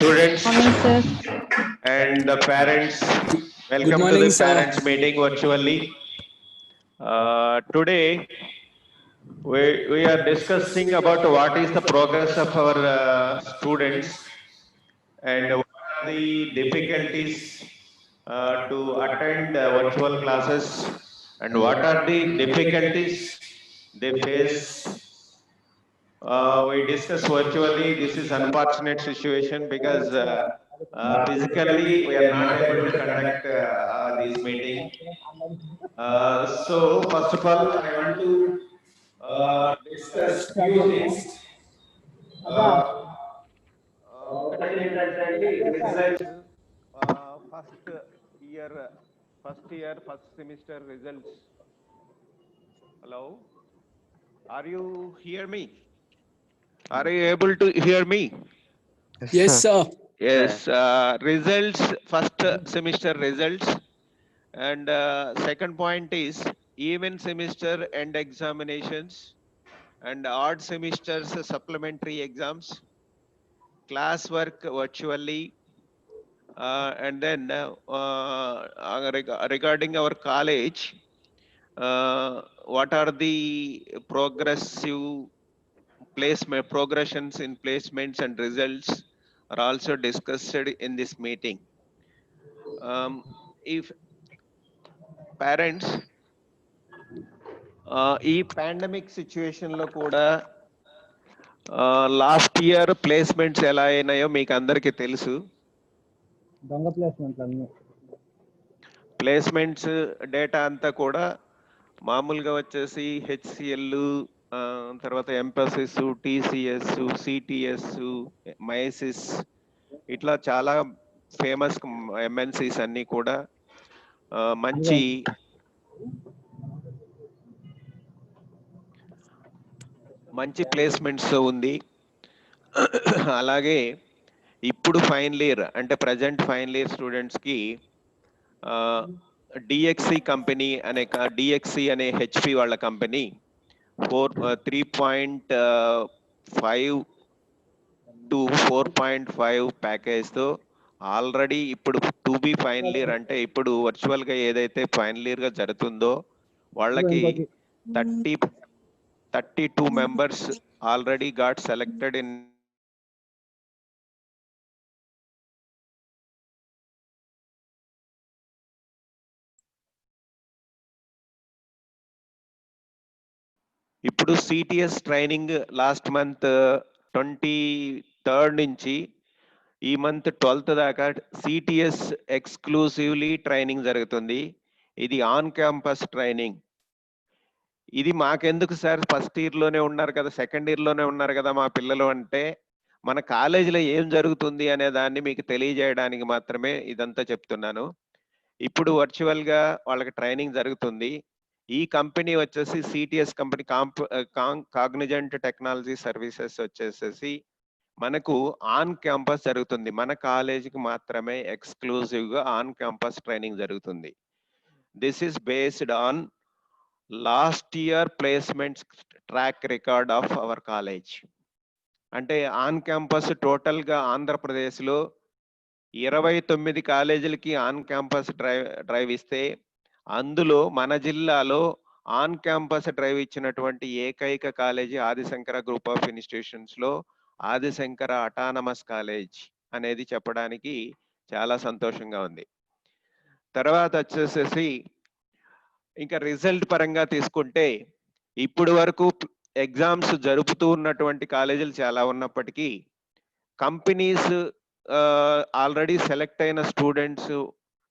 Students Morning, sir. and the parents, welcome to morning, the sir. parents meeting virtually. Today, we are discussing about what is the progress of our students and what are the difficulties to attend virtual classes and what are the difficulties they face. We discuss virtually. This is unfortunate situation because physically we are not able to conduct this meeting. So first of all, I want to discuss few things. ఒకటి ఏంటంటే అండి results first semester results. Hello, are you hear me? Are you able to hear me? Yes, sir. Yes, results, first semester results. And second point is even semester end examinations and odd semesters supplementary exams, class work virtually. And then regarding our college, what are the progressive progressions in placements and results are also discussed in this meeting. If parents ఈ pandemic situation లో కూడా last year placements ఎలా అయినాయో మీకు అందరికీ తెలుసు. Placements data అంతా కూడా మామూలుగా వచ్చేసి హెచ్సిఎల్, తర్వాత ఎంపసిస్, టీసీఎస్, సిటిఎస్, మైసిస్, ఇట్లా చాలా ఫేమస్ ఎంఎన్సీస్ అన్ని కూడా మంచి ప్లేస్మెంట్స్ ఉంది. అలాగే ఇప్పుడు ఫైనల్ ఇయర్ అంటే ప్రజెంట్ ఫైనల్ ఇయర్ స్టూడెంట్స్ కి డిఎక్సి కంపెనీ డిఎక్సి అనే హెచ్పి వాళ్ళ కంపెనీ 3.5 to 4.5 ప్యాకేజ్తో ఆల్రెడీ ఇప్పుడు టు బి ఫైనల్ ఇయర్ అంటే ఇప్పుడు వర్చువల్ గా ఏదైతే ఫైనల్ ఇయర్ గా జరుగుతుందో వాళ్ళకి 32 members already got selected in ఇప్పుడు CTS training last month 23rd నుంచి ఈ మంత్ 12th దాకా సిటిఎస్ ఎక్స్క్లూసివ్లీ ట్రైనింగ్ జరుగుతుంది. ఇది ఆన్ క్యాంపస్ ట్రైనింగ్. ఇది మాకెందుకు సార్, ఫస్ట్ ఇయర్ లోనే ఉన్నారు కదా, సెకండ్ ఇయర్ లోనే ఉన్నారు కదా మా పిల్లలు అంటే, మన కాలేజీలో ఏం జరుగుతుంది అనే దాన్ని మీకు తెలియజేయడానికి మాత్రమే ఇదంతా చెప్తున్నాను. ఇప్పుడు వర్చువల్ గా వాళ్ళకి ట్రైనింగ్ జరుగుతుంది. ఈ కంపెనీ వచ్చేసి CTS company, Cognizant technology services వచ్చేసేసి మనకు ఆన్ క్యాంపస్ జరుగుతుంది. మన కాలేజీకి మాత్రమే ఎక్స్క్లూజివ్ గా ఆన్ క్యాంపస్ ట్రైనింగ్ జరుగుతుంది. This is based on last year placements track record of our college. అంటే ఆన్ క్యాంపస్ టోటల్ గా ఆంధ్రప్రదేశ్లో 29 కాలేజీలకి ఆన్ క్యాంపస్ డ్రైవ్ ఇస్తే అందులో మన జిల్లాలో ఆన్ క్యాంపస్ డ్రైవ్ ఇచ్చినటువంటి ఏకైక college Adi Shankara group of institutions లో ఆదిశంకర అటానమస్ కాలేజ్ అనేది చెప్పడానికి చాలా సంతోషంగా ఉంది. తర్వాత వచ్చేసేసి ఇంకా రిజల్ట్ పరంగా తీసుకుంటే ఇప్పుడు వరకు ఎగ్జామ్స్ జరుపుతూ ఉన్నటువంటి కాలేజీలు చాలా ఉన్నప్పటికీ కంపెనీస్ ఆల్రెడీ సెలెక్ట్ అయిన స్టూడెంట్స్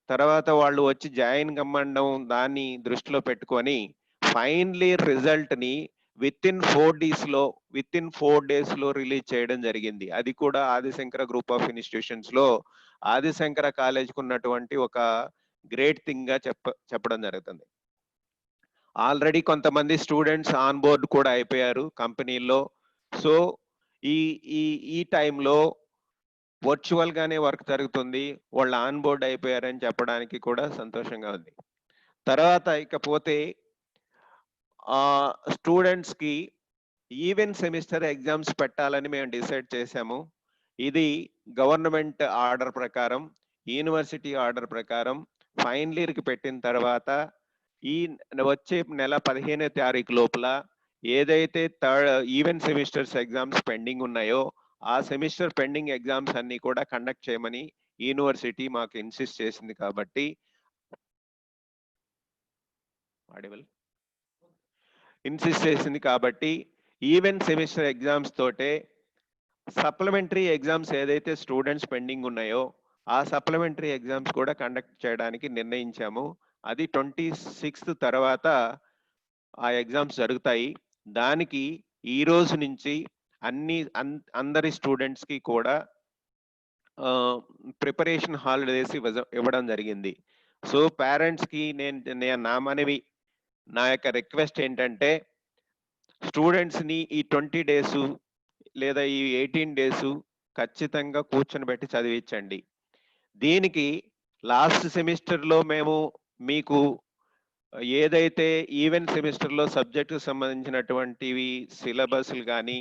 తర్వాత వాళ్ళు వచ్చి జాయిన్ కమ్మడం దాన్ని దృష్టిలో పెట్టుకొని ఫైనల్ ఇయర్ రిజల్ట్ ని విత్ ఇన్ 4 days లో రిలీజ్ చేయడం జరిగింది. అది కూడా ఆదిశంకర గ్రూప్ ఆఫ్ ఇన్స్టిట్యూషన్స్ లో ఆదిశంకర కాలేజ్కి ఉన్నటువంటి ఒక గ్రేట్ థింగ్ గా చెప్పడం జరుగుతుంది. ఆల్రెడీ కొంతమంది స్టూడెంట్స్ ఆన్ బోర్డ్ కూడా అయిపోయారు కంపెనీల్లో. సో ఈ టైంలో వర్చువల్ గానే వర్క్ జరుగుతుంది, వాళ్ళు ఆన్ బోర్డ్ అయిపోయారని చెప్పడానికి కూడా సంతోషంగా ఉంది. తర్వాత ఇకపోతే స్టూడెంట్స్ కి ఈవెన్ సెమిస్టర్ ఎగ్జామ్స్ పెట్టాలని మేము డిసైడ్ చేశాము. ఇది గవర్నమెంట్ ఆర్డర్ ప్రకారం, యూనివర్సిటీ ఆర్డర్ ప్రకారం ఫైనల్ ఇయర్కి పెట్టిన తర్వాత ఈ వచ్చే నెల 15వ తారీఖు లోపల ఏదైతే ఈవెన్ సెమిస్టర్స్ ఎగ్జామ్స్ పెండింగ్ ఉన్నాయో ఆ సెమిస్టర్ పెండింగ్ ఎగ్జామ్స్ అన్ని కూడా కండక్ట్ చేయమని యూనివర్సిటీ మాకు ఇన్సిస్ట్ చేసింది కాబట్టి ఈవెన్ సెమిస్టర్ ఎగ్జామ్స్ తోటే సప్లిమెంటరీ ఎగ్జామ్స్ ఏదైతే స్టూడెంట్స్ పెండింగ్ ఉన్నాయో ఆ సప్లిమెంటరీ ఎగ్జామ్స్ కూడా కండక్ట్ చేయడానికి నిర్ణయించాము. అది 26th తర్వాత ఆ ఎగ్జామ్స్ జరుగుతాయి. దానికి ఈ రోజు నుంచి అందరి స్టూడెంట్స్ కి కూడా ప్రిపరేషన్ హాలిడేస్ ఇవ్వడం జరిగింది. సో పేరెంట్స్ కి నా యొక్క రిక్వెస్ట్ ఏంటంటే స్టూడెంట్స్ ని ఈ 20 days లేదా ఈ 18 days ఖచ్చితంగా కూర్చొని పెట్టి చదివించండి. దీనికి లాస్ట్ సెమిస్టర్ లో మేము మీకు ఏదైతే ఈవెన్ సెమిస్టర్ లో సబ్జెక్ట్ సంబంధించినటువంటివి సిలబస్లు కానీ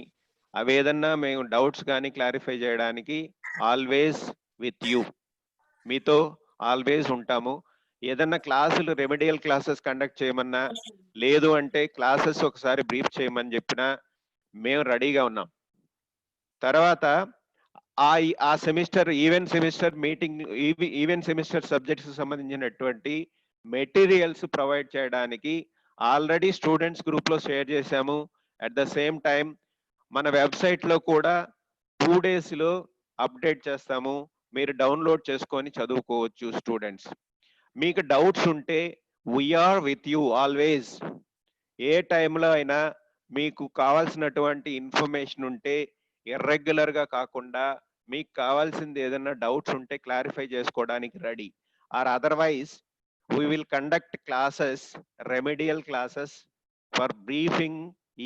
అవేదన్నా మేము డౌట్స్ కానీ క్లారిఫై చేయడానికి ఆల్వేస్ విత్ యూ, మీతో ఆల్వేస్ ఉంటాము. ఏదన్నా క్లాసులు రెమెడియల్ క్లాసెస్ కండక్ట్ చేయమన్నా లేదు అంటే క్లాసెస్ ఒకసారి బ్రీఫ్ చేయమని చెప్పినా మేము రెడీగా ఉన్నాం. తర్వాత ఆ సెమిస్టర్ ఈవెన్ సెమిస్టర్ సబ్జెక్ట్స్ సంబంధించినటువంటి మెటీరియల్స్ ప్రొవైడ్ చేయడానికి ఆల్రెడీ స్టూడెంట్స్ గ్రూప్ లో షేర్ చేశాము. అట్ ద సేమ్ టైం మన వెబ్సైట్ లో కూడా 2 days లో అప్డేట్ చేస్తాము. మీరు డౌన్లోడ్ చేసుకొని చదువుకోవచ్చు. స్టూడెంట్స్ మీకు డౌట్స్ ఉంటే వీఆర్ విత్ యూ ఆల్వేస్. ఏ టైంలో అయినా మీకు కావాల్సినటువంటి ఇన్ఫర్మేషన్ ఉంటే ఇర్రెగ్యులర్ గా కాకుండా మీకు కావాల్సింది ఏదైనా డౌట్స్ ఉంటే క్లారిఫై చేసుకోవడానికి ready. Or otherwise we will conduct classes, remedial classes for briefing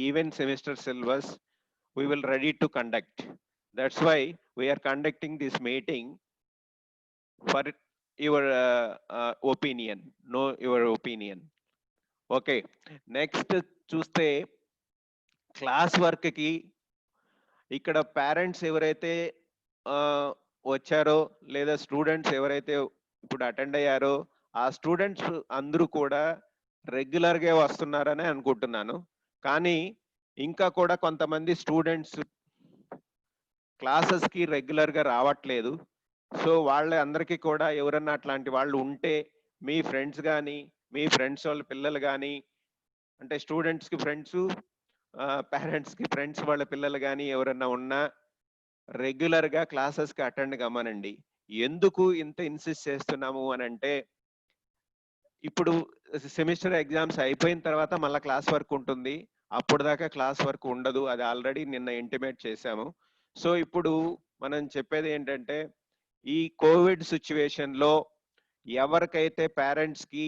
even semester syllabus. We will ready to conduct. That's why we are conducting this meeting for your opinion. Know your opinion. Okay. Next చూస్తే class work కి ఇక్కడ parents ఎవరైతే వచ్చారో లేదా students ఎవరైతే ఇప్పుడు attend అయ్యారో ఆ స్టూడెంట్స్ అందరూ కూడా రెగ్యులర్ గా వస్తున్నారని అనుకుంటున్నాను. కానీ ఇంకా కూడా కొంతమంది స్టూడెంట్స్ క్లాసెస్ కి రెగ్యులర్ గా రావట్లేదు. సో వాళ్ళందరికీ కూడా ఎవరన్నా అట్లాంటి వాళ్ళు ఉంటే మీ ఫ్రెండ్స్ కానీ మీ ఫ్రెండ్స్ వాళ్ళ పిల్లలు కానీ, అంటే స్టూడెంట్స్ కి ఫ్రెండ్స్, పేరెంట్స్ కి ఫ్రెండ్స్ వాళ్ళ పిల్లలు కానీ ఎవరన్నా ఉన్నా రెగ్యులర్ గా క్లాసెస్ కి అటెండ్ కమ్మనండి. ఎందుకు ఇంత ఇన్సిస్ట్ చేస్తున్నాము అని అంటే ఇప్పుడు సెమిస్టర్ ఎగ్జామ్స్ అయిపోయిన తర్వాత మళ్ళీ క్లాస్ వర్క్ ఉంటుంది. అప్పుడు దాకా క్లాస్ వర్క్ ఉండదు. అది ఆల్రెడీ నిన్న ఇంటిమేట్ చేశాము. సో ఇప్పుడు మనం చెప్పేది ఏంటంటే ఈ కోవిడ్ సిచ్యువేషన్ లో ఎవరికైతే పేరెంట్స్ కి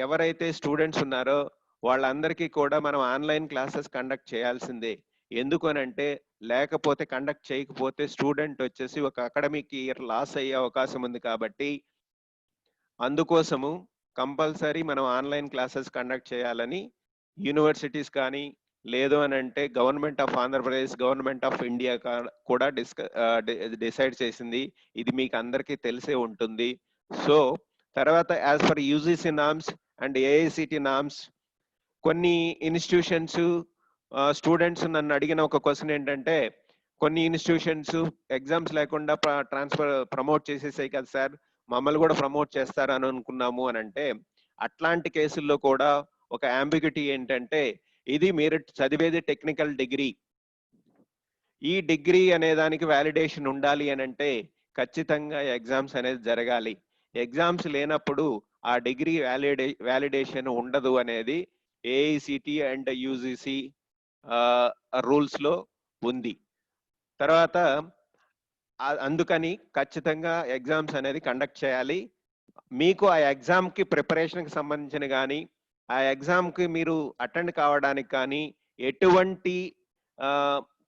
ఎవరైతే స్టూడెంట్స్ ఉన్నారో వాళ్ళందరికీ కూడా మనం ఆన్లైన్ క్లాసెస్ కండక్ట్ చేయాల్సిందే. ఎందుకు అని అంటే లేకపోతే కండక్ట్ చేయకపోతే స్టూడెంట్ వచ్చేసి ఒక అకాడమిక్ ఇయర్ లాస్ అయ్యే అవకాశం ఉంది. కాబట్టి అందుకోసము కంపల్సరీ మనం ఆన్లైన్ క్లాసెస్ కండక్ట్ చేయాలని యూనివర్సిటీస్ కానీ లేదు అని అంటే government of Andhra Pradesh, government of India కూడా డిసైడ్ చేసింది. ఇది మీకు అందరికీ తెలిసే ఉంటుంది. సో తర్వాత as for UGC norms and AICTE norms కొన్ని ఇన్స్టిట్యూషన్స్ స్టూడెంట్స్ నన్ను అడిగిన ఒక క్వశ్చన్ ఏంటంటే కొన్ని ఇన్స్టిట్యూషన్స్ ఎగ్జామ్స్ లేకుండా ప్రమోట్ చేసేసాయి కదా సార్, మమ్మల్ని కూడా ప్రమోట్ చేస్తారని అనుకున్నాము అని అంటే అట్లాంటి కేసుల్లో కూడా ఒక అంబిగ్యూటీ ఏంటంటే ఇది మీరు చదివేది టెక్నికల్ డిగ్రీ. ఈ డిగ్రీ అనే దానికి వ్యాలిడేషన్ ఉండాలి అని అంటే ఖచ్చితంగా ఎగ్జామ్స్ అనేది జరగాలి. ఎగ్జామ్స్ లేనప్పుడు ఆ డిగ్రీ వ్యాలిడేషన్ ఉండదు అనేది ఏఐసిటి అండ్ యూజిసి రూల్స్ లో ఉంది. తర్వాత అందుకని ఖచ్చితంగా ఎగ్జామ్స్ అనేది కండక్ట్ చేయాలి. మీకు ఆ ఎగ్జామ్ కి ప్రిపరేషన్ కి సంబంధించిన కానీ ఆ ఎగ్జామ్ కి మీరు అటెండ్ కావడానికి కానీ ఎటువంటి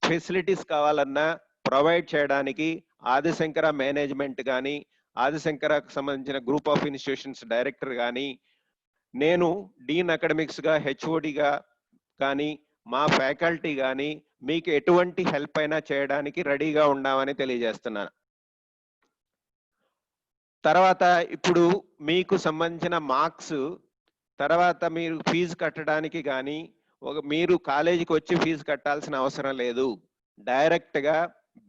ఫెసిలిటీస్ కావాలన్నా ప్రొవైడ్ చేయడానికి ఆదిశంకర మేనేజ్మెంట్ కానీ ఆదిశంకరకు సంబంధించిన గ్రూప్ ఆఫ్ ఇన్స్టిట్యూషన్స్ డైరెక్టర్ కానీ నేను డీన్ అకాడమిక్స్ గా హెచ్ఓడిగా కానీ మా ఫ్యాకల్టీ కానీ మీకు ఎటువంటి హెల్ప్ అయినా చేయడానికి రెడీగా ఉన్నామని తెలియజేస్తున్నాను. తర్వాత ఇప్పుడు మీకు సంబంధించిన మార్క్స్ తర్వాత మీరు ఫీజు కట్టడానికి కానీ మీరు కాలేజీకి వచ్చి ఫీజు కట్టాల్సిన అవసరం లేదు. డైరెక్ట్గా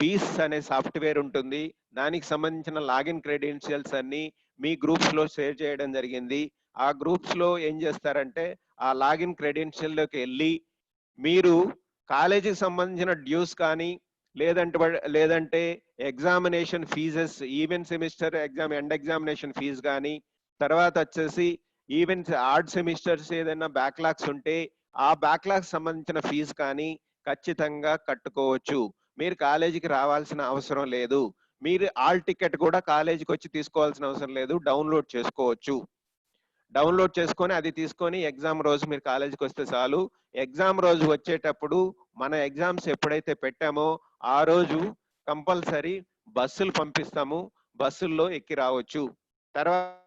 బీస్ అనే సాఫ్ట్వేర్ ఉంటుంది, దానికి సంబంధించిన లాగిన్ క్రెడెన్షియల్స్ అన్ని మీ గ్రూప్స్లో షేర్ చేయడం జరిగింది. ఆ గ్రూప్స్లో ఏం చేస్తారంటే ఆ లాగిన్ క్రెడెన్షియల్లోకి వెళ్ళి మీరు కాలేజీకి సంబంధించిన డ్యూస్ కానీ లేదంటే examination fees, even semester exam end examination fee కానీ, తర్వాత వచ్చేసి ఈవెన్ ఆర్డ్ సెమిస్టర్స్ ఏదైనా బ్యాక్లాగ్స్ ఉంటే ఆ బ్యాక్లాగ్స్ సంబంధించిన ఫీజు కానీ ఖచ్చితంగా కట్టుకోవచ్చు. మీరు కాలేజీకి రావాల్సిన అవసరం లేదు. మీరు ఆల్ టికెట్ కూడా కాలేజీకి వచ్చి తీసుకోవాల్సిన అవసరం లేదు, డౌన్లోడ్ చేసుకోవచ్చు. డౌన్లోడ్ చేసుకొని అది తీసుకొని ఎగ్జామ్ రోజు మీరు కాలేజీకి వస్తే చాలు. ఎగ్జామ్ రోజు వచ్చేటప్పుడు మన ఎగ్జామ్స్ ఎప్పుడైతే పెట్టామో ఆ రోజు కంపల్సరీ బస్సులు పంపిస్తాము, బస్సుల్లో ఎక్కి రావచ్చు. తర్వాత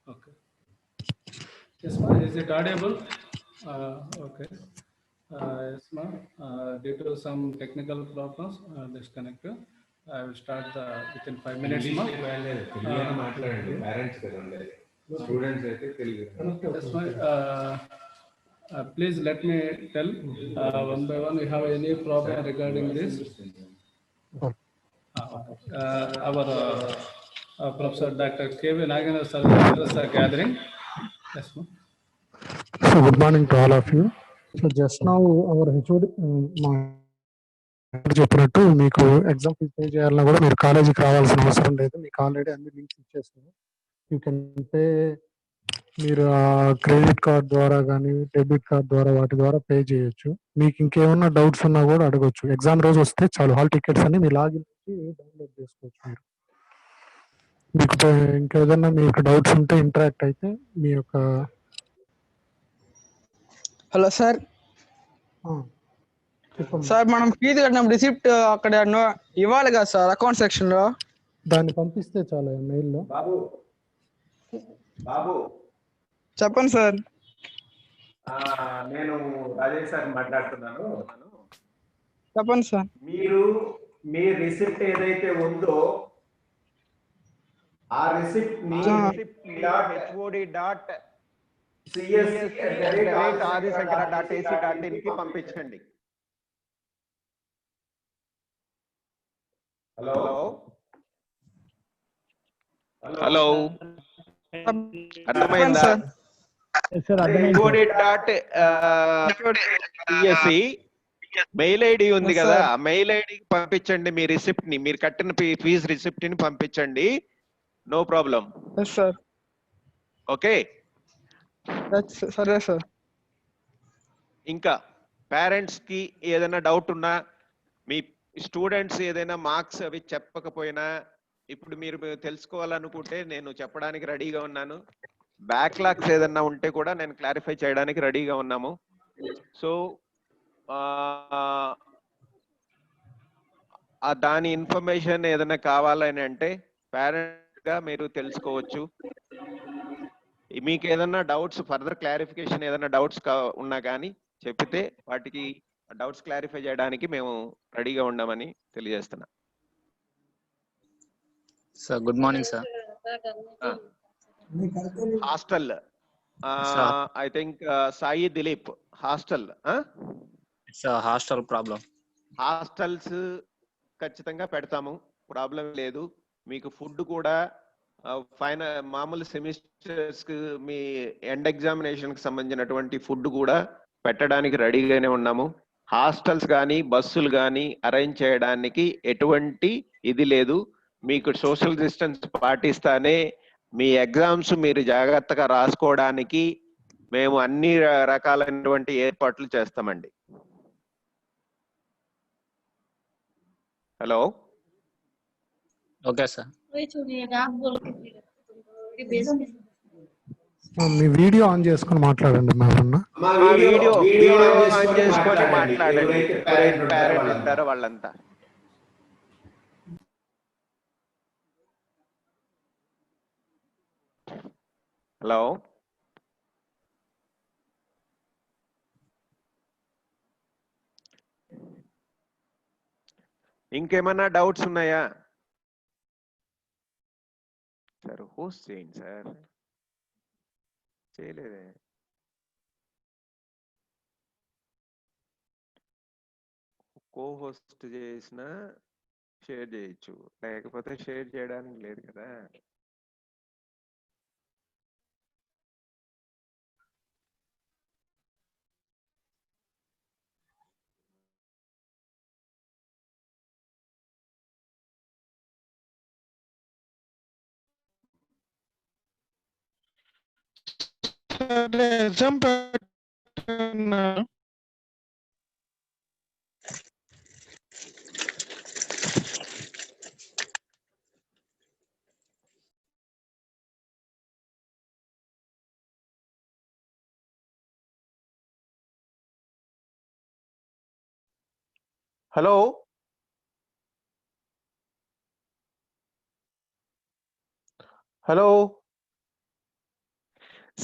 Okay. Yes, ma'am. Is it audible? Okay. Yes, ma'am. Due to some technical problems, disconnected. I will start within 5 minutes. Students, yes, ma'am. Please let me tell one by one. We have any problem regarding this? Our Professor Dr. K.V. Nagendra sir will address the gathering. Yes, ma'am. So good morning to all of you. So just now our HOD చెప్పినట్టు మీకు exam fees pay చేయాలన్నా కూడా మీరు కాలేజీకి రావాల్సిన అవసరం లేదు. మీకు ఆల్రెడీ అన్ని లింక్స్ ఇచ్చేస్తాను. You can pay. మీరు క్రెడిట్ కార్డ్ ద్వారా కానీ డెబిట్ కార్డ్ ద్వారా వాటి ద్వారా పే చేయొచ్చు. మీకు ఇంకేమన్నా డౌట్స్ ఉన్నా కూడా అడగొచ్చు. ఎగ్జామ్ రోజు వస్తే చాలు, హాల్ టికెట్స్ అన్ని మీ లాగిన్ నుంచి డౌన్లోడ్ చేసుకోవచ్చు. మీకు ఇంకేదన్నా మీకు డౌట్స్ ఉంటే ఇంటరాక్ట్ అయితే మీ యొక్క. Hello sir. సార్ మనం ఫీజు కట్టిన రిసిప్ట్ అక్కడ ఇవ్వాలి కదా సార్, అకౌంట్ సెక్షన్ లో. దాన్ని పంపిస్తే చాలు మెయిల్లో. బాబు చెప్పండి సార్. నేను రాజేష్ సార్ మాట్లాడుతున్నాను. చెప్పండి సార్. మీరు మీ రిసిప్ట్ ఏదైతే ఉందో ఆ రిసిప్ట్ ని hod.csc@adisekara.ac.in కి పంపించండి. హలో హలో అర్థమైందా? సార్. hod.csc మెయిల్ ఐడి ఉంది కదా, ఆ మెయిల్ ఐడికి పంపించండి మీ రిసిప్ట్ ని, మీరు కట్టిన ఫీజు రిసిప్ట్ ని పంపించండి. No problem. సార్. ఓకే, సరే సార్. ఇంకా పేరెంట్స్ కి ఏదైనా డౌట్ ఉన్నా, మీ స్టూడెంట్స్ ఏదైనా మార్క్స్ అవి చెప్పకపోయినా, ఇప్పుడు మీరు తెలుసుకోవాలనుకుంటే నేను చెప్పడానికి రెడీగా ఉన్నాను. బ్యాక్లాగ్స్ ఏదైనా ఉంటే కూడా నేను క్లారిఫై చేయడానికి రెడీగా ఉన్నాము. సో దాని ఇన్ఫర్మేషన్ ఏదైనా కావాలని అంటే పేరెంట్ గా మీరు తెలుసుకోవచ్చు. మీకు ఏదైనా డౌట్స్, ఫర్దర్ క్లారిఫికేషన్ ఏదైనా డౌట్స్ ఉన్నా కానీ చెప్పితే వాటికి డౌట్స్ క్లారిఫై చేయడానికి మేము రెడీగా ఉన్నామని తెలియజేస్తున్నా. Sir good morning sir. Hostel I think Sai Dilip hostel. Hostel problem. Hostels ఖచ్చితంగా పెడతాము, ప్రాబ్లం లేదు. మీకు ఫుడ్ కూడా ఫైనల్ మామూలు సెమిస్టర్స్ కి మీ ఎండ్ ఎగ్జామినేషన్ కి సంబంధించినటువంటి ఫుడ్ కూడా పెట్టడానికి రెడీగానే ఉన్నాము. హాస్టల్స్ కానీ బస్సులు కానీ అరేంజ్ చేయడానికి ఎటువంటి ఇది లేదు. మీకు సోషల్ డిస్టెన్స్ పాటిస్తానే మీ ఎగ్జామ్స్ మీరు జాగ్రత్తగా రాసుకోవడానికి మేము అన్ని రకాలైనటువంటి ఏర్పాట్లు చేస్తామండి. Hello okay sir. Me video on చేసుకొని మాట్లాడండి. వీడియో ఆన్ చేసుకొని మాట్లాడండి ఎవరైతే పేరెంట్ ఉంటారో వాళ్ళంతా. హలో ఇంకేమన్నా డౌట్స్ ఉన్నాయా సార్? హోస్ట్ చేయండి సార్. చేయలేదే. కో హోస్ట్ చేసిన షేర్ చేయొచ్చు, లేకపోతే షేర్ చేయడానికి లేదు కదా. Hello hello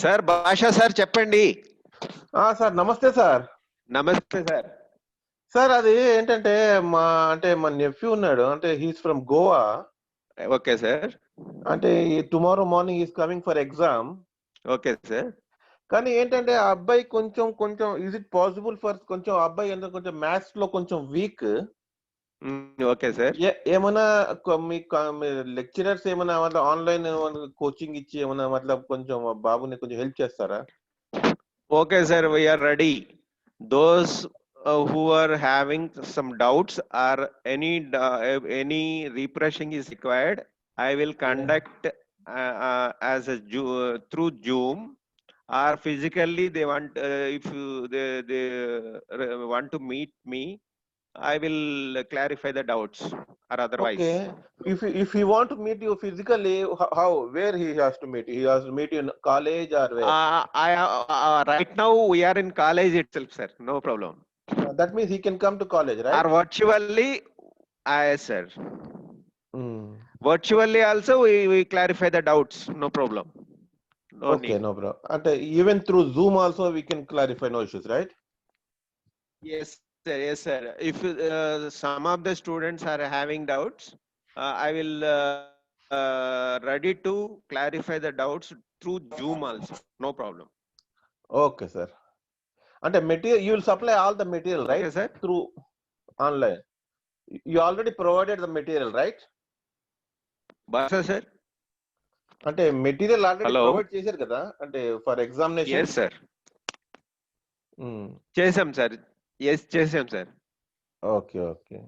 sir, Basha sir చెప్పండి. సార్ నమస్తే సార్. నమస్తే సార్. సార్ అది ఏంటంటే మా నెఫ్యూ ఉన్నాడు, అంటే he's from Goa. Okay sir. అంటే tomorrow morning is coming for exam. Okay sir. కానీ ఏంటంటే ఆ అబ్బాయి కొంచెం ఈజ్ ఇట్ పాసిబుల్ ఫర్ కొంచెం అబ్బాయి అంటే కొంచెం మ్యాథ్స్ లో కొంచెం వీక్. Okay sir. ఏమైనా మీ లెక్చరర్స్ ఏమైనా ఆన్లైన్ కోచింగ్ ఇచ్చి ఏమైనా కొంచెం బాబుని కొంచెం హెల్ప్ చేస్తారా? Okay sir, we are ready. Those who are having some doubts or any refreshing is required, I will conduct as a through Zoom or physically they want if they want to meet me, I will clarify the doubts or otherwise. Okay. If he want to meet you physically, how, where he has to meet? He has to meet you in college or where? Right now we are in college itself, sir. No problem. That means he can come to college, right? Or virtually, yes, sir. Virtually also we clarify the doubts. No problem. No okay, need. no problem. And even through Zoom also we can clarify, no issues, right? Yes, sir. Yes, sir. If some of the students are having doubts, I will ready to clarify the doubts through Zoom also. No problem. Okay sir. అంటే material you will supply all the material Okay, right sir. Through online. You already provided the material right? Basa, sir. అంటే material already Hello. Provide చేశారు కదా, అంటే for examination. Yes, sir. చేసాం సార్. Yes చేసాం సార్. Okay okay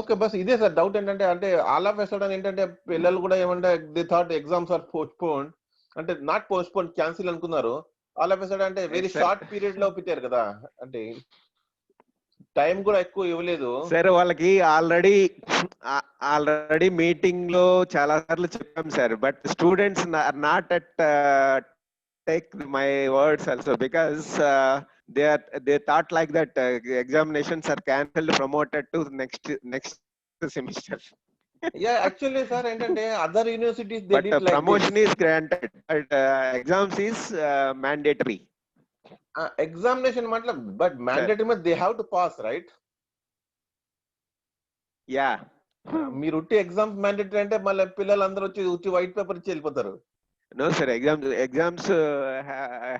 okay. బస్ ఇదే సార్ డౌట్ ఏంటంటే, అంటే ఆల్ ఆఫ్ ఎ సడన్ ఏంటంటే పిల్లలు కూడా ఏమంటే they thought exams are postpone, అంటే నాట్ పోస్ట్పోన్, క్యాన్సిల్ అనుకున్నారు. ఆల్ ఆఫ్ ఎ సడన్ అంటే very Yes, sir. Short period లో పెట్టారు కదా, అంటే టైం కూడా ఎక్కువ ఇవ్వలేదు. సార్ వాళ్ళకి ఆల్రెడీ మీటింగ్ లో చాలా సార్లు చెప్పాం సార్, but students are not at take my words also because they thought like that examinations are cancelled, promoted to next semester. Yeah actually sir ఏంటంటే other universities they But did like promotion is granted, but exams is mandatory. Examination మాట్లా, but mandatory మీద they have to pass right. Yeah. మీరు ఉట్టి exams mandatory అంటే మళ్ళీ పిల్లలు అందరూ వచ్చి వైట్ పేపర్ ఇచ్చి వెళ్ళిపోతారు. No sir, exams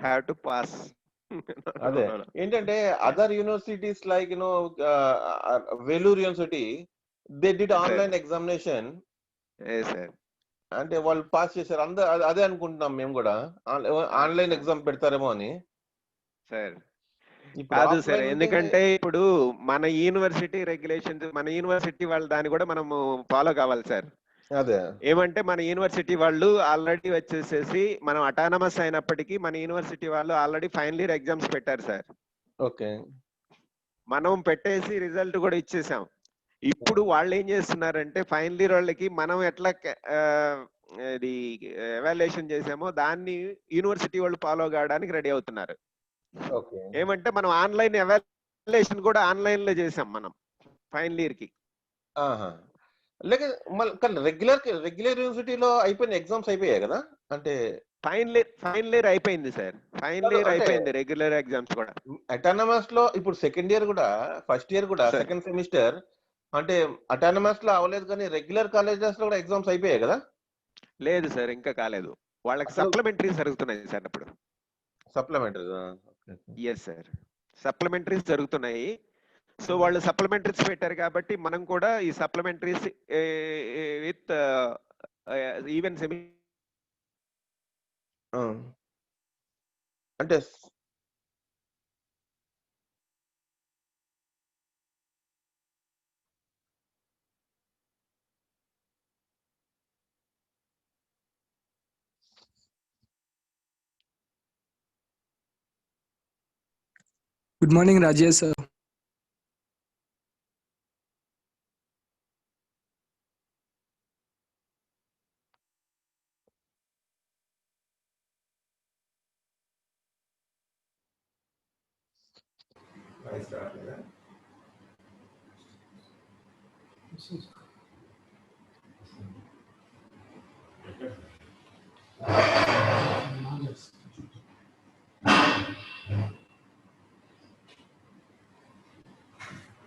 have to pass. అదే ఏంటంటే other universities like Vellore university they did online examination. Yes sir. అంటే వాళ్ళు పాస్ చేశారు. అందరూ అదే అనుకుంటున్నాం మేము కూడా, ఆన్లైన్ ఎగ్జామ్ పెడతారేమో అని. సార్ ఇప్పుడు కాదు సార్, offline ఎందుకంటే ఇప్పుడు మన యూనివర్సిటీ రెగ్యులేషన్స్, మన యూనివర్సిటీ వాళ్ళ దాన్ని కూడా మనము ఫాలో కావాలి సార్. అదే ఏమంటే మన యూనివర్సిటీ వాళ్ళు ఆల్రెడీ వచ్చేసేసి, మనం అటానమస్ అయినప్పటికీ మన యూనివర్సిటీ వాళ్ళు ఆల్రెడీ ఫైనల్ ఇయర్ ఎగ్జామ్స్ పెట్టారు సార్. ఓకే మనం పెట్టేసి రిజల్ట్ కూడా ఇచ్చేసాం. ఇప్పుడు వాళ్ళు ఏం చేస్తున్నారంటే ఫైనల్ ఇయర్ వాళ్ళకి మనం ఎట్లా ఇది ఎవాల్యుయేషన్ చేసామో దాన్ని యూనివర్సిటీ వాళ్ళు ఫాలో కావడానికి రెడీ అవుతున్నారు. ఓకే ఏమంటే మనం ఆన్లైన్ ఎవాల్యుయేషన్ కూడా ఆన్లైన్ లో చేసాం మనం ఫైనల్ ఇయర్ కి. లేక మళ్ళీ రెగ్యులర్ యూనివర్సిటీలో అయిపోయిన ఎగ్జామ్స్ అయిపోయాయి కదా, అంటే ఫైనల్ ఇయర్ అయిపోయింది సార్. ఫైనల్ ఇయర్ అంటే అయిపోయింది, రెగ్యులర్ ఎగ్జామ్స్ కూడా. అటానమస్ లో ఇప్పుడు సెకండ్ ఇయర్ కూడా, ఫస్ట్ ఇయర్ కూడా, Sir. సెకండ్ సెమిస్టర్ అంటే అటానమస్ లో అవ్వలేదు, కానీ రెగ్యులర్ కాలేజెస్ లో కూడా ఎగ్జామ్స్ అయిపోయాయి కదా. లేదు సార్, ఇంకా కాలేదు. వాళ్ళకి అసలు సప్లిమెంటరీస్ జరుగుతున్నాయి సార్ ఇప్పుడు. సప్లిమెంటరీ. ఎస్ సార్, సప్లిమెంటరీస్ జరుగుతున్నాయి. సో వాళ్ళు సప్లిమెంటరీస్ పెట్టారు కాబట్టి మనం కూడా ఈ సప్లిమెంటరీస్ విత్ ఈవెన్ సెమి అంటే Good morning, Rajesh sir.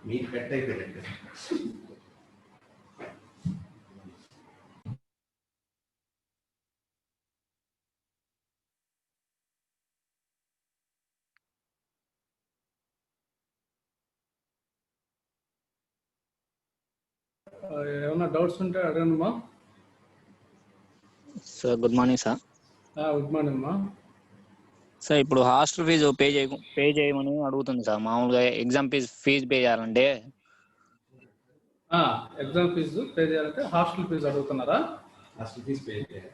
మీకు కట్ అయిపోయింది. ఏమైనా డౌట్స్ ఉంటే అడగండి. Sir good morning sir. Good morning అమ్మా. సార్ ఇప్పుడు హాస్టల్ ఫీజు పే చేయమని అడుగుతుంది సార్. మామూలుగా ఎగ్జామ్ ఫీజు పే చేయాలంటే ఎగ్జామ్ ఫీజు పే చేయాలంటే హాస్టల్ ఫీజు అడుగుతున్నారా? హాస్టల్ ఫీజు పే చేయాలి.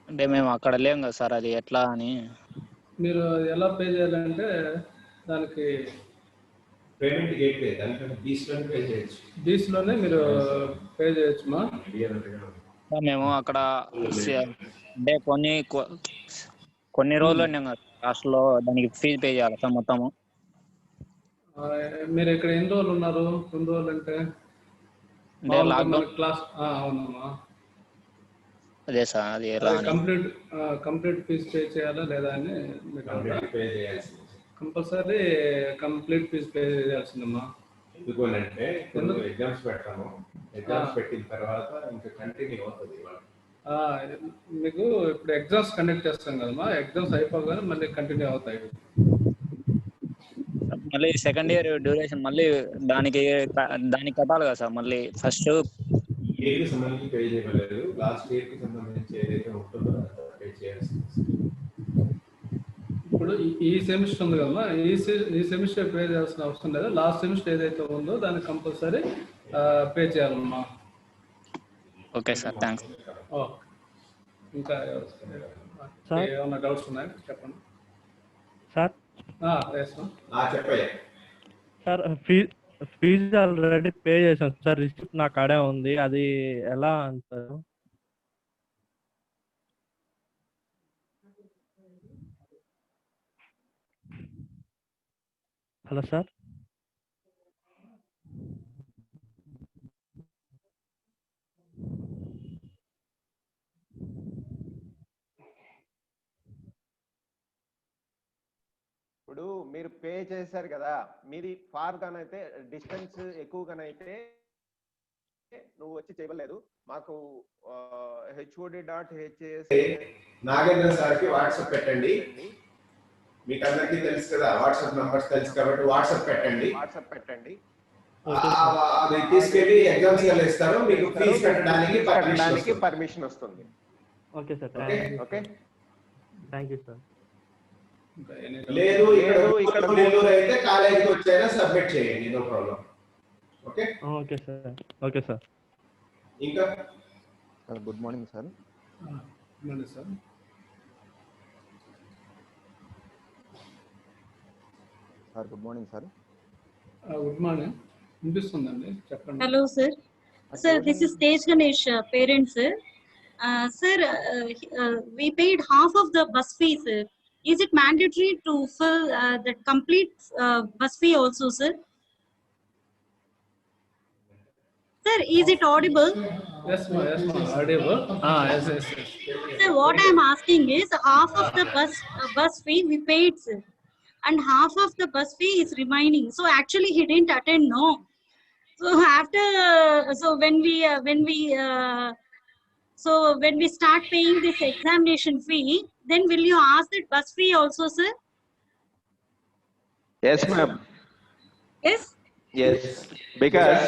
అంటే మేము అక్కడ లేం కదా సార్, అది ఎట్లా అని. మీరు ఎలా పే చేయాలంటే దానికి పేమెంట్ గేట్వే, దానికంటే బీస్లోనే పే చేయొచ్చు. బీస్లోనే మీరు పే చేయొచ్చుమా. మేము అక్కడ అంటే కొన్ని రోజులు ఉన్నాం కదా హాస్టల్లో, దానికి ఫీజు పే చేయాలి సార్ మొత్తము. మీరు ఇక్కడ ఎన్ని రోజులు ఉన్నారు? 2 రోజులు అంటే లాక్డౌన్ క్లాస్. అవునమ్మా. అదే సార్ అది ఎలా అని. కంప్లీట్ ఫీజు పే చేయాలా లేదా అని మీకు కంప్లీట్ పే చేయాల్సింది. కంపల్సరీ కంప్లీట్ ఫీజు పే చేయాల్సిందమ్మా. ఎందుకంటే ఇప్పుడు ఎగ్జామ్స్ పెడతాము, ఎగ్జామ్స్ పెట్టిన తర్వాత ఇంకా కంటిన్యూ అవుతుంది. మీకు ఇప్పుడు ఎగ్జామ్స్ కండక్ట్ చేస్తాం కదమ్మా, ఎగ్జామ్స్ అయిపోగానే మళ్ళీ కంటిన్యూ అవుతాయి. మళ్ళీ సెకండ్ ఇయర్ డ్యూరేషన్ మళ్ళీ దానికి కట్టాలి కదా సార్ మళ్ళీ ఫస్ట్ ఇయర్ కి సంబంధించి పే చేయలేదు, లాస్ట్ ఇయర్ కి సంబంధించి ఏదైతే ఉంటుందో పే చేయాల్సింది. ఇప్పుడు ఈ సెమిస్టర్ ఉంది కదమ్మా, ఈ సెమిస్టర్ పే చేయాల్సిన అవసరం లేదు. లాస్ట్ సెమిస్టర్ ఏదైతే ఉందో దానికి కంపల్సరీ పే చేయాలమ్మా. Okay sir, thanks. ఇంకా ఏమైనా డౌట్స్ ఉన్నాయా చెప్పండి సార్. చెప్పండి సార్, ఫీజు ఆల్రెడీ పే చేశాను సార్, రిసిప్ట్ నా కాడే ఉంది, అది ఎలా అంటారు? Hello sir. ఇప్పుడు మీరు పే చేశారు కదా, మీది ఫార్ గానైతే డిస్టెన్స్ ఎక్కువగానైతే నువ్వు వచ్చి చేయలేదు. మాకు hod.has నాగేంద్ర సార్కి వాట్సాప్ పెట్టండి. మీకు అందరికీ తెలుసు కదా, వాట్సాప్ నంబర్స్ తెలుసు కాబట్టి వాట్సాప్ పెట్టండి. అది తీసుకెళ్ళి ఎగ్జామ్స్ ఇస్తారు, మీకు ఫీజు కట్టడానికి పర్మిషన్ వస్తుంది. Okay sir, okay, thank you sir. లేదు ఇక్కడ నెల్లూరు అయితే కాలేజీకి వచ్చైనా సబ్మిట్ చేయండి, no problem. Okay okay sir. Okay sir. ఇంకా good morning sir. Sir sir good morning sir. Good morning, వినిపిస్తుందండి, చెప్పండి. Hello sir. Sir, this is Tej Ganesh parent sir. Sir, we paid half of the bus fee, sir. Is it mandatory to fill the complete bus fee also, sir? Sir, is it audible? Yes, ma, audible. Yes. Sir, what I am asking is half of the bus fee we paid, sir, and half of the bus fee is remaining. So actually he didn't attend, no. So after, when we start paying this examination fee, then will you ask that bus fee also, sir? Yes, ma'am. Yes, because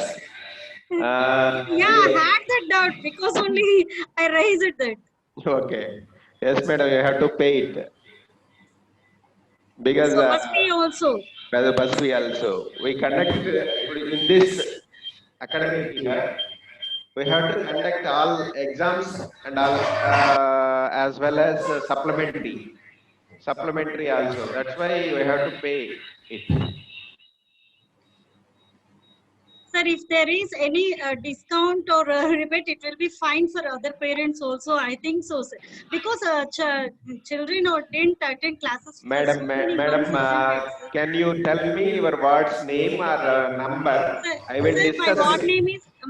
yeah, I had that doubt because only I raised that. Okay. Yes, madam, you have to pay it. Because So bus fee also. the bus fee also. We conduct in this academic year, we have to conduct all exams and all as well as supplementary also. That's why we have to pay it. Sir, if there is any discount or rebate, it will be fine for other parents also. I think so, sir. Because children didn't attend classes. Madam, can you tell me your ward's name or number? Sir, I will discuss.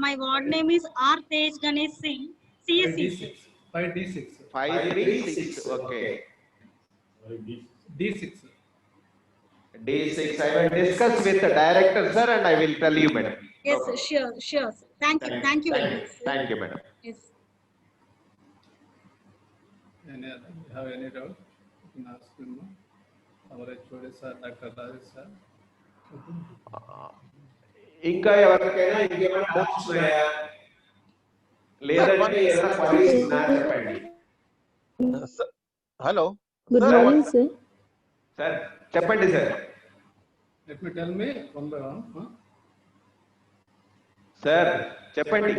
My ward name is R. Tej Ganesh Singh, CSC. 536. Okay. D6. D6. I will discuss with the director, sir, and I will tell you, madam. Yes, sir, sure, sir. Thank you very much, sir. Thank you, madam. Yes. Have any doubt? You can ask him. Our HOD sir, Dr. Rajesh sir. ఇంకా ఎవరికైనా ఇంకేమైనా doubts ఉన్నాయా? లేదంటే ఏదైనా queries ఉన్నాయా చెప్పండి. Hello good morning sir. Sir చెప్పండి sir. Let me tell me one by one. Sir చెప్పండి.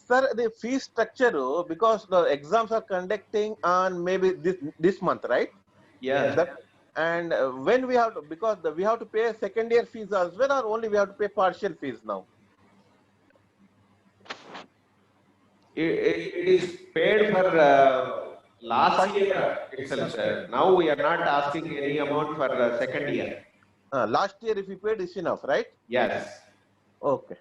Sir, the fee structure, because the exams are conducting on maybe this month, right? Yeah. And when we have to, because we have to pay second year fees as well, or only we have to pay partial fees now? It is paid for last year itself, sir. Now we are not asking any amount for second year. Last year if we paid is enough, right? Yes. Okay.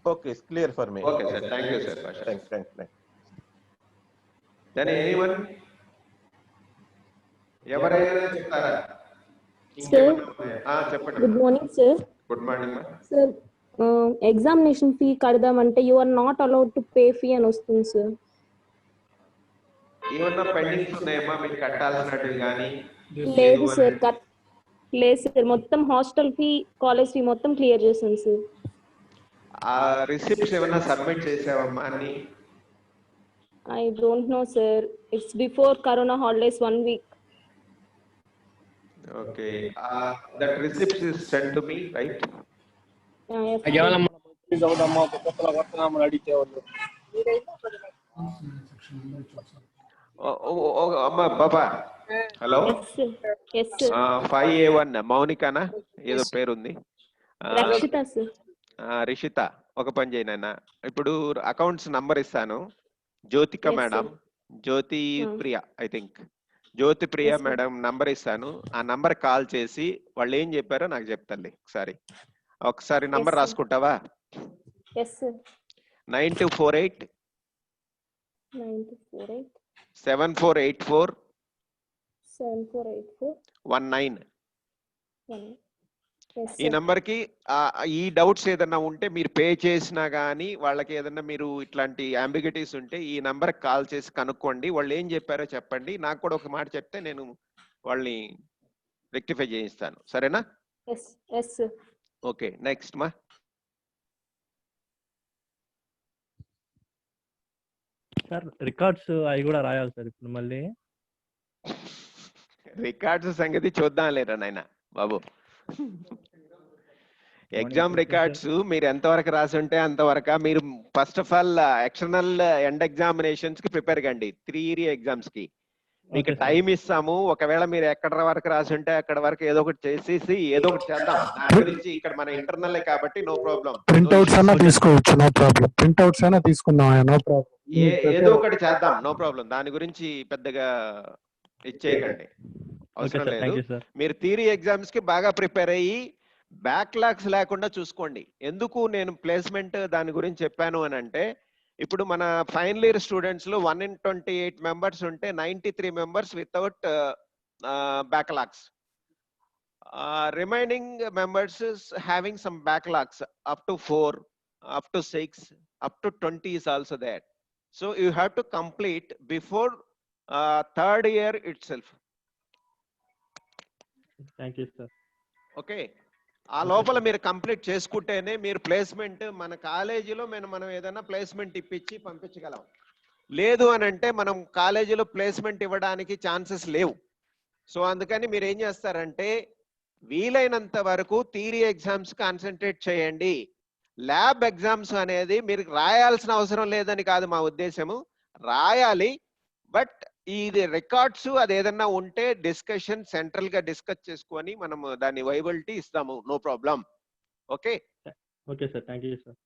Okay, it's clear for me. Okay, sir. Thank you, sir. Pasha. Thanks. Then anyone? ఎవరైనా చెప్తారా? ఇంకేమన్నా ఉన్నాయా? చెప్పండి. Good morning sir. Good morning ma'am. Sir examination fee కడదామంటే you are not allowed to pay fee అని వస్తుంది sir. ఏమన్నా pendings ఉన్నాయమ్మా మీకు కట్టాల్సినట్టు కానీ? లేదు సార్, లేదు సార్, మొత్తం హాస్టల్ ఫీ కాలేజ్ ఫీ మొత్తం క్లియర్ చేశాను సార్. ఆ రిసిప్ట్స్ ఏమన్నా సబ్మిట్ చేసావమ్మా అన్ని? I don't know sir, it's before corona holidays 1 week. Okay, that receipt is sent to me, right? Yes. అమ్మా బాబా, హలో. Yes sir. 5A1 మౌనికానా ఏదో పేరుంది? రక్షిత sir. Rishitha, ఒక పని చేయనన్న, ఇప్పుడు అకౌంట్స్ నంబర్ ఇస్తాను. Jyothika madam, Jyothi Priya, I think Jyothi Priya madam number ఇస్తాను. ఆ నంబర్ కాల్ చేసి వాళ్ళు ఏం చెప్పారో నాకు చెప్తాను. ఒకసారి నంబర్ రాసుకుంటావా? 9248 7484 19. ఈ నంబర్ కి ఈ డౌట్స్ ఏదన్నా ఉంటే మీరు పే చేసినా గానీ వాళ్ళకి ఏదన్నా మీరు ఇట్లాంటి అంబిగిటీస్ ఉంటే ఈ నంబర్ కాల్ చేసి కనుక్కోండి. వాళ్ళు ఏం చెప్పారో చెప్పండి. నాకు కూడా ఒక మాట చెప్తే నేను వాళ్ళని రెక్టిఫై చేయిస్తాను. సరేనా? ఓకే, నెక్స్ట్ మా. సార్ రికార్డ్స్ అవి కూడా రాయాలి సార్ ఇప్పుడు మళ్ళీ. రికార్డ్స్ సంగతి చూద్దాం లేరా నాయన బాబు. ఎగ్జామ్ రికార్డ్స్ మీరు ఎంతవరకు రాసి ఉంటే అంతవరకు. మీరు first of all external end examinations కి ప్రిపేర్ కండి. 3 ఇయర్ ఎగ్జామ్స్ కి మీకు టైం ఇస్తాము. ఒకవేళ మీరు ఎక్కడ వరకు రాసి ఉంటే అక్కడ వరకు ఏదో ఒకటి చేసేసి ఏదో ఒకటి చేద్దాం. దాని గురించి ఇక్కడ మన ఇంటర్నల్ కాబట్టి నో ప్రాబ్లం. ప్రింట్అవుట్స్ అయినా తీసుకోవచ్చు, నో ప్రాబ్లం. ప్రింట్అవుట్స్ అయినా తీసుకుందాం, నో ప్రాబ్లం. ఏదో ఒకటి చేద్దాం, నో ప్రాబ్లం. దాని గురించి పెద్దగా ఇచ్చేయకండి, అవసరం లేదు. మీరు థియరీ ఎగ్జామ్స్ కి బాగా ప్రిపేర్ అయ్యి బ్యాక్లాగ్స్ లేకుండా చూసుకోండి. ఎందుకు నేను ప్లేస్మెంట్ దాని గురించి చెప్పాను అని అంటే, ఇప్పుడు మన ఫైనల్ ఇయర్ స్టూడెంట్స్ లో 1 in 28 మెంబర్స్ ఉంటే 93 members without backlogs. Remaining members having some backlogs up to 4, up to 6, up to 20 is also there. So you have to complete before third year itself. Thank you sir. Okay, ఆ లోపల మీరు complete చేసుకుంటేనే మీరు placement మన కాలేజీలో మనం ఏదైనా placement ఇప్పించి పంపించగలం. లేదు అని అంటే మనం కాలేజీలో ప్లేస్మెంట్ ఇవ్వడానికి ఛాన్సెస్ లేవు. సో అందుకని మీరు ఏం చేస్తారంటే వీలైనంత వరకు థియరీ ఎగ్జామ్స్ కాన్సన్ట్రేట్ చేయండి. ల్యాబ్ ఎగ్జామ్స్ అనేది మీరు రాయాల్సిన అవసరం లేదని కాదు మా ఉద్దేశము, రాయాలి. బట్ ఇది రికార్డ్స్ అది ఏదన్నా ఉంటే డిస్కషన్ సెంట్రల్ గా డిస్కస్ చేసుకొని మనం దాని వైబిలిటీ ఇస్తాము, no problem. Okay okay sir, thank you sir.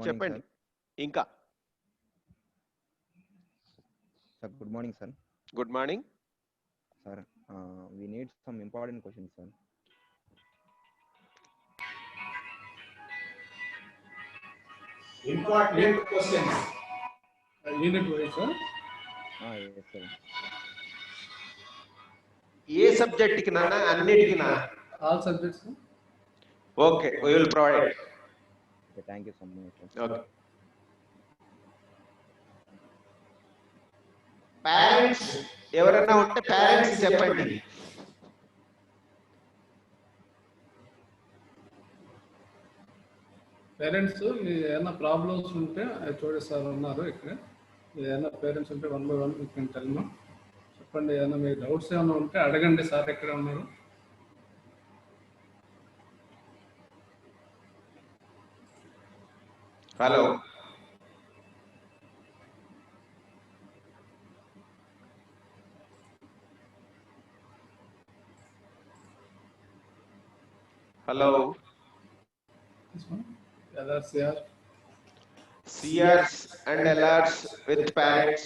చెప్పండి ఇంకా. Sir good morning sir. Good morning sir. we need some important questions sir. Important questions. Unit wise sir. Yes sir. A subject కి నానా? అన్నిటికి నా? All subjects sir. Okay, we will provide. Okay, thank you so much sir. Okay. Parents ఎవరైనా ఉంటే parents చెప్పండి. Parents ఏమైనా problems ఉంటే చూడండి సార్ ఉన్నారు ఇక్కడ. ఏదైనా పేరెంట్స్ ఉంటే 1 by 1 you can tell me. చెప్పండి, ఏమైనా మీ డౌట్స్ ఏమైనా ఉంటే అడగండి, సార్ ఎక్కడ ఉన్నారు. Hello, hello. CRs and LRs with parents.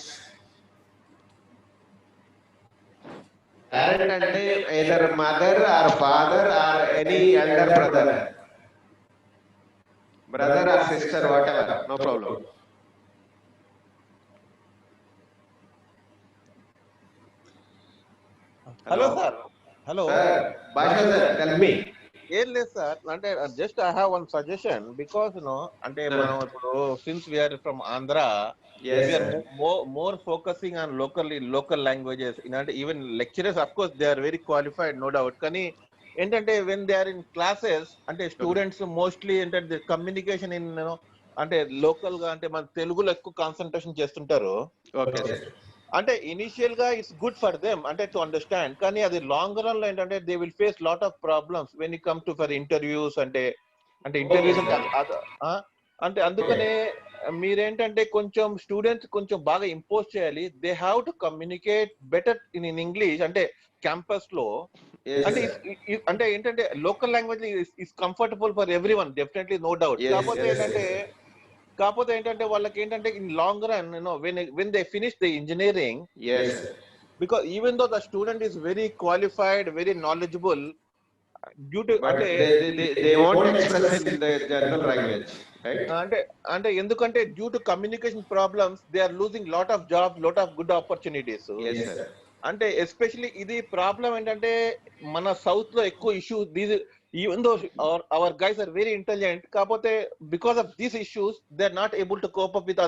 Parent అంటే either mother or father or any elder brother. brother or sister, whatever, no problem. Hello sir. Hello sir, Basha sir, tell me. ఏం లేదు sir, అంటే just I have one suggestion because అంటే మనం ఇప్పుడు since we are from Andhra, we are more focusing on local languages. అంటే even lecturers of course they are very qualified, no doubt. కానీ ఏంటంటే when they are in classes, అంటే students mostly ఏంటంటే communication in అంటే local గా, అంటే మన తెలుగులో ఎక్కువ కాన్సన్ట్రేషన్ చేస్తుంటారు. ఓకే, అంటే ఇనిషియల్ గా ఇట్స్ గుడ్ ఫర్ దెమ్ అంటే టు అండర్స్టాండ్, కానీ అది లాంగ్ రన్ లో ఏంటంటే they will face lot of problems when it come to for interviews. అంటే ఇంటర్వ్యూస్ అంటే అందుకనే మీరేంటంటే కొంచెం స్టూడెంట్స్ కొంచెం బాగా ఇంపోజ్ చేయాలి. They have to communicate better in English అంటే క్యాంపస్ లో. అంటే ఏంటంటే local language is comfortable for everyone, definitely, no doubt. కాకపోతే ఏంటంటే వాళ్ళకి ఏంటంటే in long run when they finish the engineering, because even though the student is very qualified, very knowledgeable, due to they won't express in the general language, right? అంటే ఎందుకంటే due to communication problems they are losing lot of jobs, lot of good opportunities. Yes sir. అంటే especially ఇది problem ఏంటంటే మన south లో ఎక్కువ issue. These even though our guys are very intelligent, kapote because of these issues they are not able to cope up with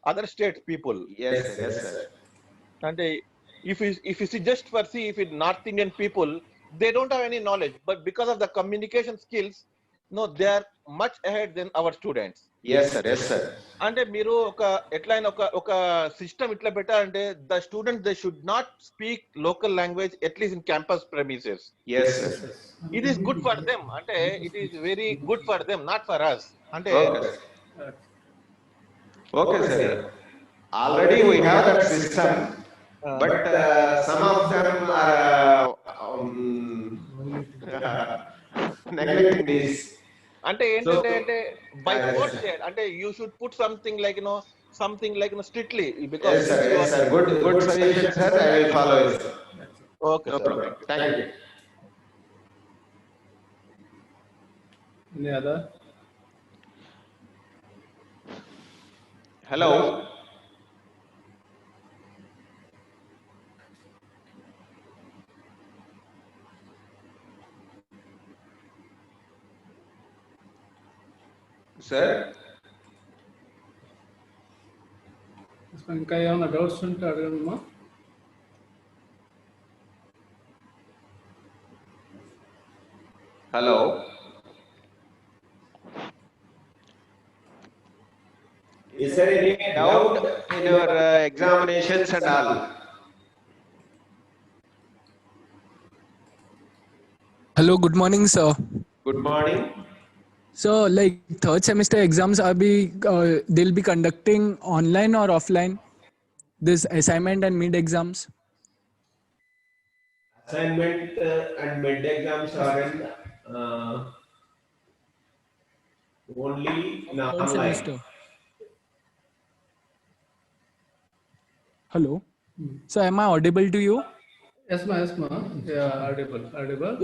other state people. Yes sir. And if you see just for if it North Indian people, they don't have any knowledge, but because of the communication skills, no, they are much ahead than our students. Yes sir. అంటే మీరు ఒక system ఇట్లా పెట్టాలంటే the students they should not speak local language at least in campus premises. Yes sir. It is good for them, అంటే it is very good for them, not for us. అంటే okay sir, already we have that system, but some of them are neglecting this. అంటే ఏంటంటే అంటే by force అంటే you should put something like strictly, because yes sir. Good suggestion sir, I will follow it. Okay, no problem. Thank you. Any other? Hello. Sir. ఇంకా ఏమైనా doubts ఉంటే అడగండి. Hello. Is there any doubt in your examinations and all? Hello, good morning, sir. Good morning. So, like third semester exams they'll be conducting online or offline? This assignment and mid exams. Assignment and mid exams are in only in Third online. semester. Hello. So, am I audible to you? Yes ma. Yeah, audible.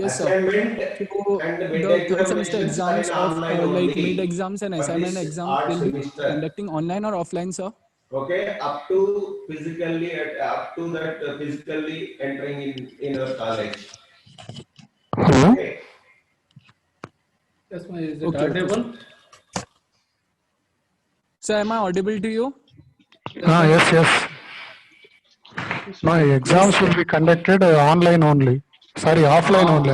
Yes sir. Assignment So and the mid third semester examinations are exams in of online like only mid exams and for assignment this exams art will be semester. conducting online or offline, sir? Okay, up to that physically entering in your college. Hello. Okay. Yes ma, is it Okay. audible? So, am I audible to you? Yes. My exams will be conducted online only. Sorry, offline only.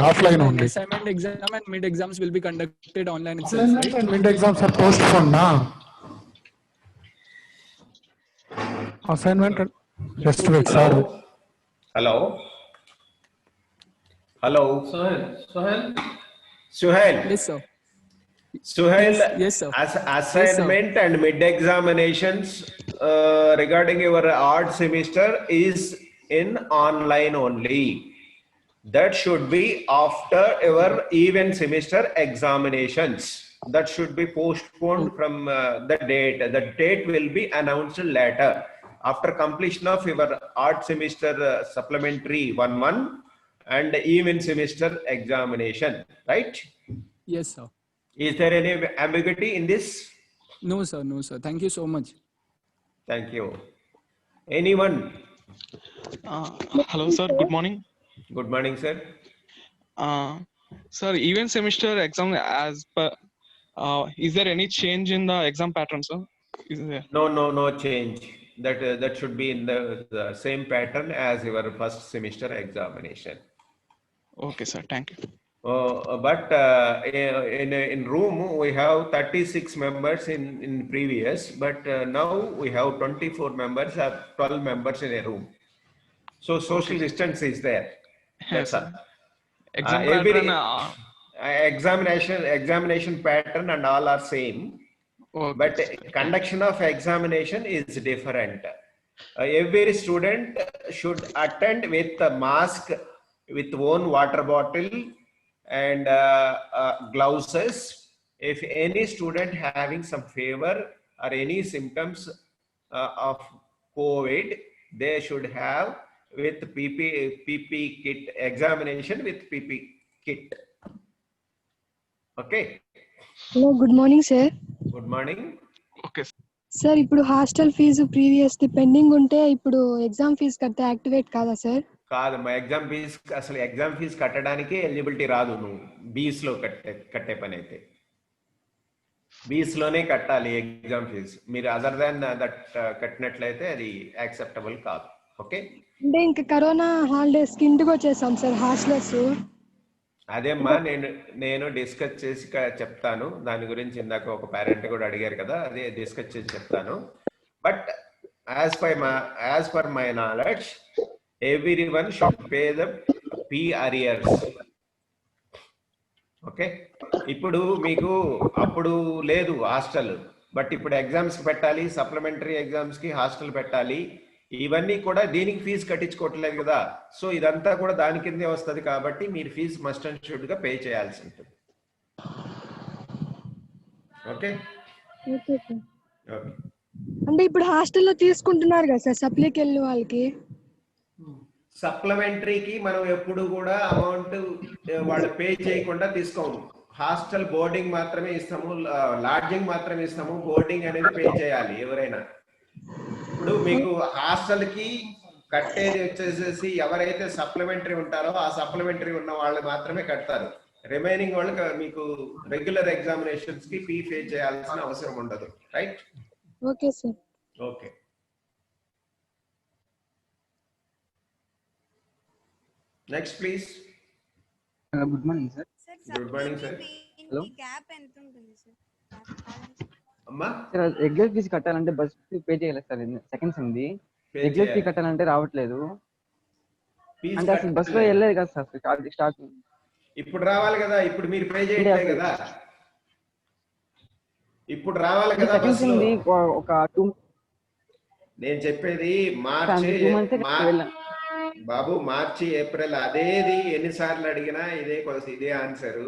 Assignment exam and mid exams will be conducted online itself, Assignment right? and mid exams are postponed now. Assignment and just wait, sorry. Hello. Suhail. Yes, sir. Suhail, Yes, sir. assignment and mid examinations regarding your art semester is in online only. That should be after your even semester examinations. That should be postponed from the date. The date will be announced later after completion of your art semester supplementary 1 and even semester examination, right? Yes, sir. Is there any ambiguity in this? No, sir. No, sir. Thank you so much. Thank you. Anyone? Hello, sir. Good morning. Good morning, sir. Sir, even semester exam as per, is there any change in the exam pattern, sir? Is there? No change. That should be in the same pattern as your first semester examination. Okay, sir. Thank you. But in room we have 36 members in previous, but now we have 24 members or 12 members in a room. So social distance is there. That's all. Exam Every pattern, examination pattern and all are same. Okay. But conduction of examination is different. Every student should attend with a mask, with own water bottle and gloves. If any student having some fever or any symptoms of COVID, they should have with PP kit, examination with PP kit. Okay. Hello, good morning, sir. Good morning. Okay. Sir ఇప్పుడు hostel fees previous ది pending ఉంటే ఇప్పుడు exam fees కడితే activate కాదా sir? కాదమ్మా, exam fees అసలు exam fees కట్టడానికి eligibility రాదు. నువ్వు బీస్ లో కట్టే పని అయితే బీస్ లోనే కట్టాలి ఎగ్జామ్ ఫీజు. మీరు అదర్ దాన్ దట్ కట్టినట్లయితే అది యాక్సెప్టబుల్ కాదు. ఓకే. అంటే ఇంకా కరోనా హాలిడేస్ కి ఇంటికి వచ్చేసాం సార్ హాస్టలర్స్. అదేమ్మా, నేను డిస్కస్ చేసి చెప్తాను దాని గురించి. ఇందాక ఒక పేరెంట్ కూడా అడిగారు కదా, అదే డిస్కస్ చేసి చెప్తాను. But as per my knowledge everyone should pay the fee arrears. Okay. ఇప్పుడు మీకు అప్పుడు లేదు హాస్టల్, బట్ ఇప్పుడు ఎగ్జామ్స్ పెట్టాలి, సప్లిమెంటరీ ఎగ్జామ్స్ కి హాస్టల్ పెట్టాలి. ఇవన్నీ కూడా దీనికి ఫీజు కట్టించుకోవట్లేదు కదా. సో ఇదంతా కూడా దాని కిందే వస్తుంది కాబట్టి మీరు ఫీజు మస్ట్ అండ్ షుడ్ గా పే చేయాల్సి ఉంటుంది. ఓకే. అంటే ఇప్పుడు హాస్టల్లో తీసుకుంటున్నారు కదా సార్ సప్లీకి వెళ్ళిన వాళ్ళకి? సప్లిమెంటరీకి మనం ఎప్పుడు కూడా అమౌంట్ వాళ్ళు పే చేయకుండా తీసుకోము. హాస్టల్ బోర్డింగ్ మాత్రమే ఇస్తాము, లాడ్జింగ్ మాత్రమే ఇస్తాము. బోర్డింగ్ అనేది పే చేయాలి ఎవరైనా. ఇప్పుడు మీకు హాస్టల్ కి కట్టేది వచ్చేసేసి ఎవరైతే సప్లిమెంటరీ ఉంటారో ఆ సప్లిమెంటరీ ఉన్న వాళ్ళు మాత్రమే కడతారు. రిమైనింగ్ వాళ్ళు మీకు రెగ్యులర్ ఎగ్జామినేషన్స్ కి ఫీ పే చేయాల్సిన అవసరం ఉండదు. Right? Okay sir. Okay. Next please. Good morning sir. Good morning sir. Hello. Gap ఎంత ఉంటుంది సార్? అమ్మా, సార్ రెగ్యులర్ ఫీజు కట్టాలంటే బస్ ఫీ పే చేయాలి సార్. సెకండ్ సెమ్ది రెగ్యులర్ ఫీ కట్టాలంటే రావట్లేదు. అంటే అసలు బస్ లో వెళ్ళలేదు కదా సార్ స్టార్టింగ్. ఇప్పుడు రావాలి కదా, ఇప్పుడు మీరు పే చేయట్లేదు కదా, ఇప్పుడు రావాలి కదా బస్ లో. ఒక 2 నేను చెప్పేది మార్చి బాబు, మార్చి ఏప్రిల్ అదేది ఎన్నిసార్లు అడిగినా ఇదే ఆన్సర్.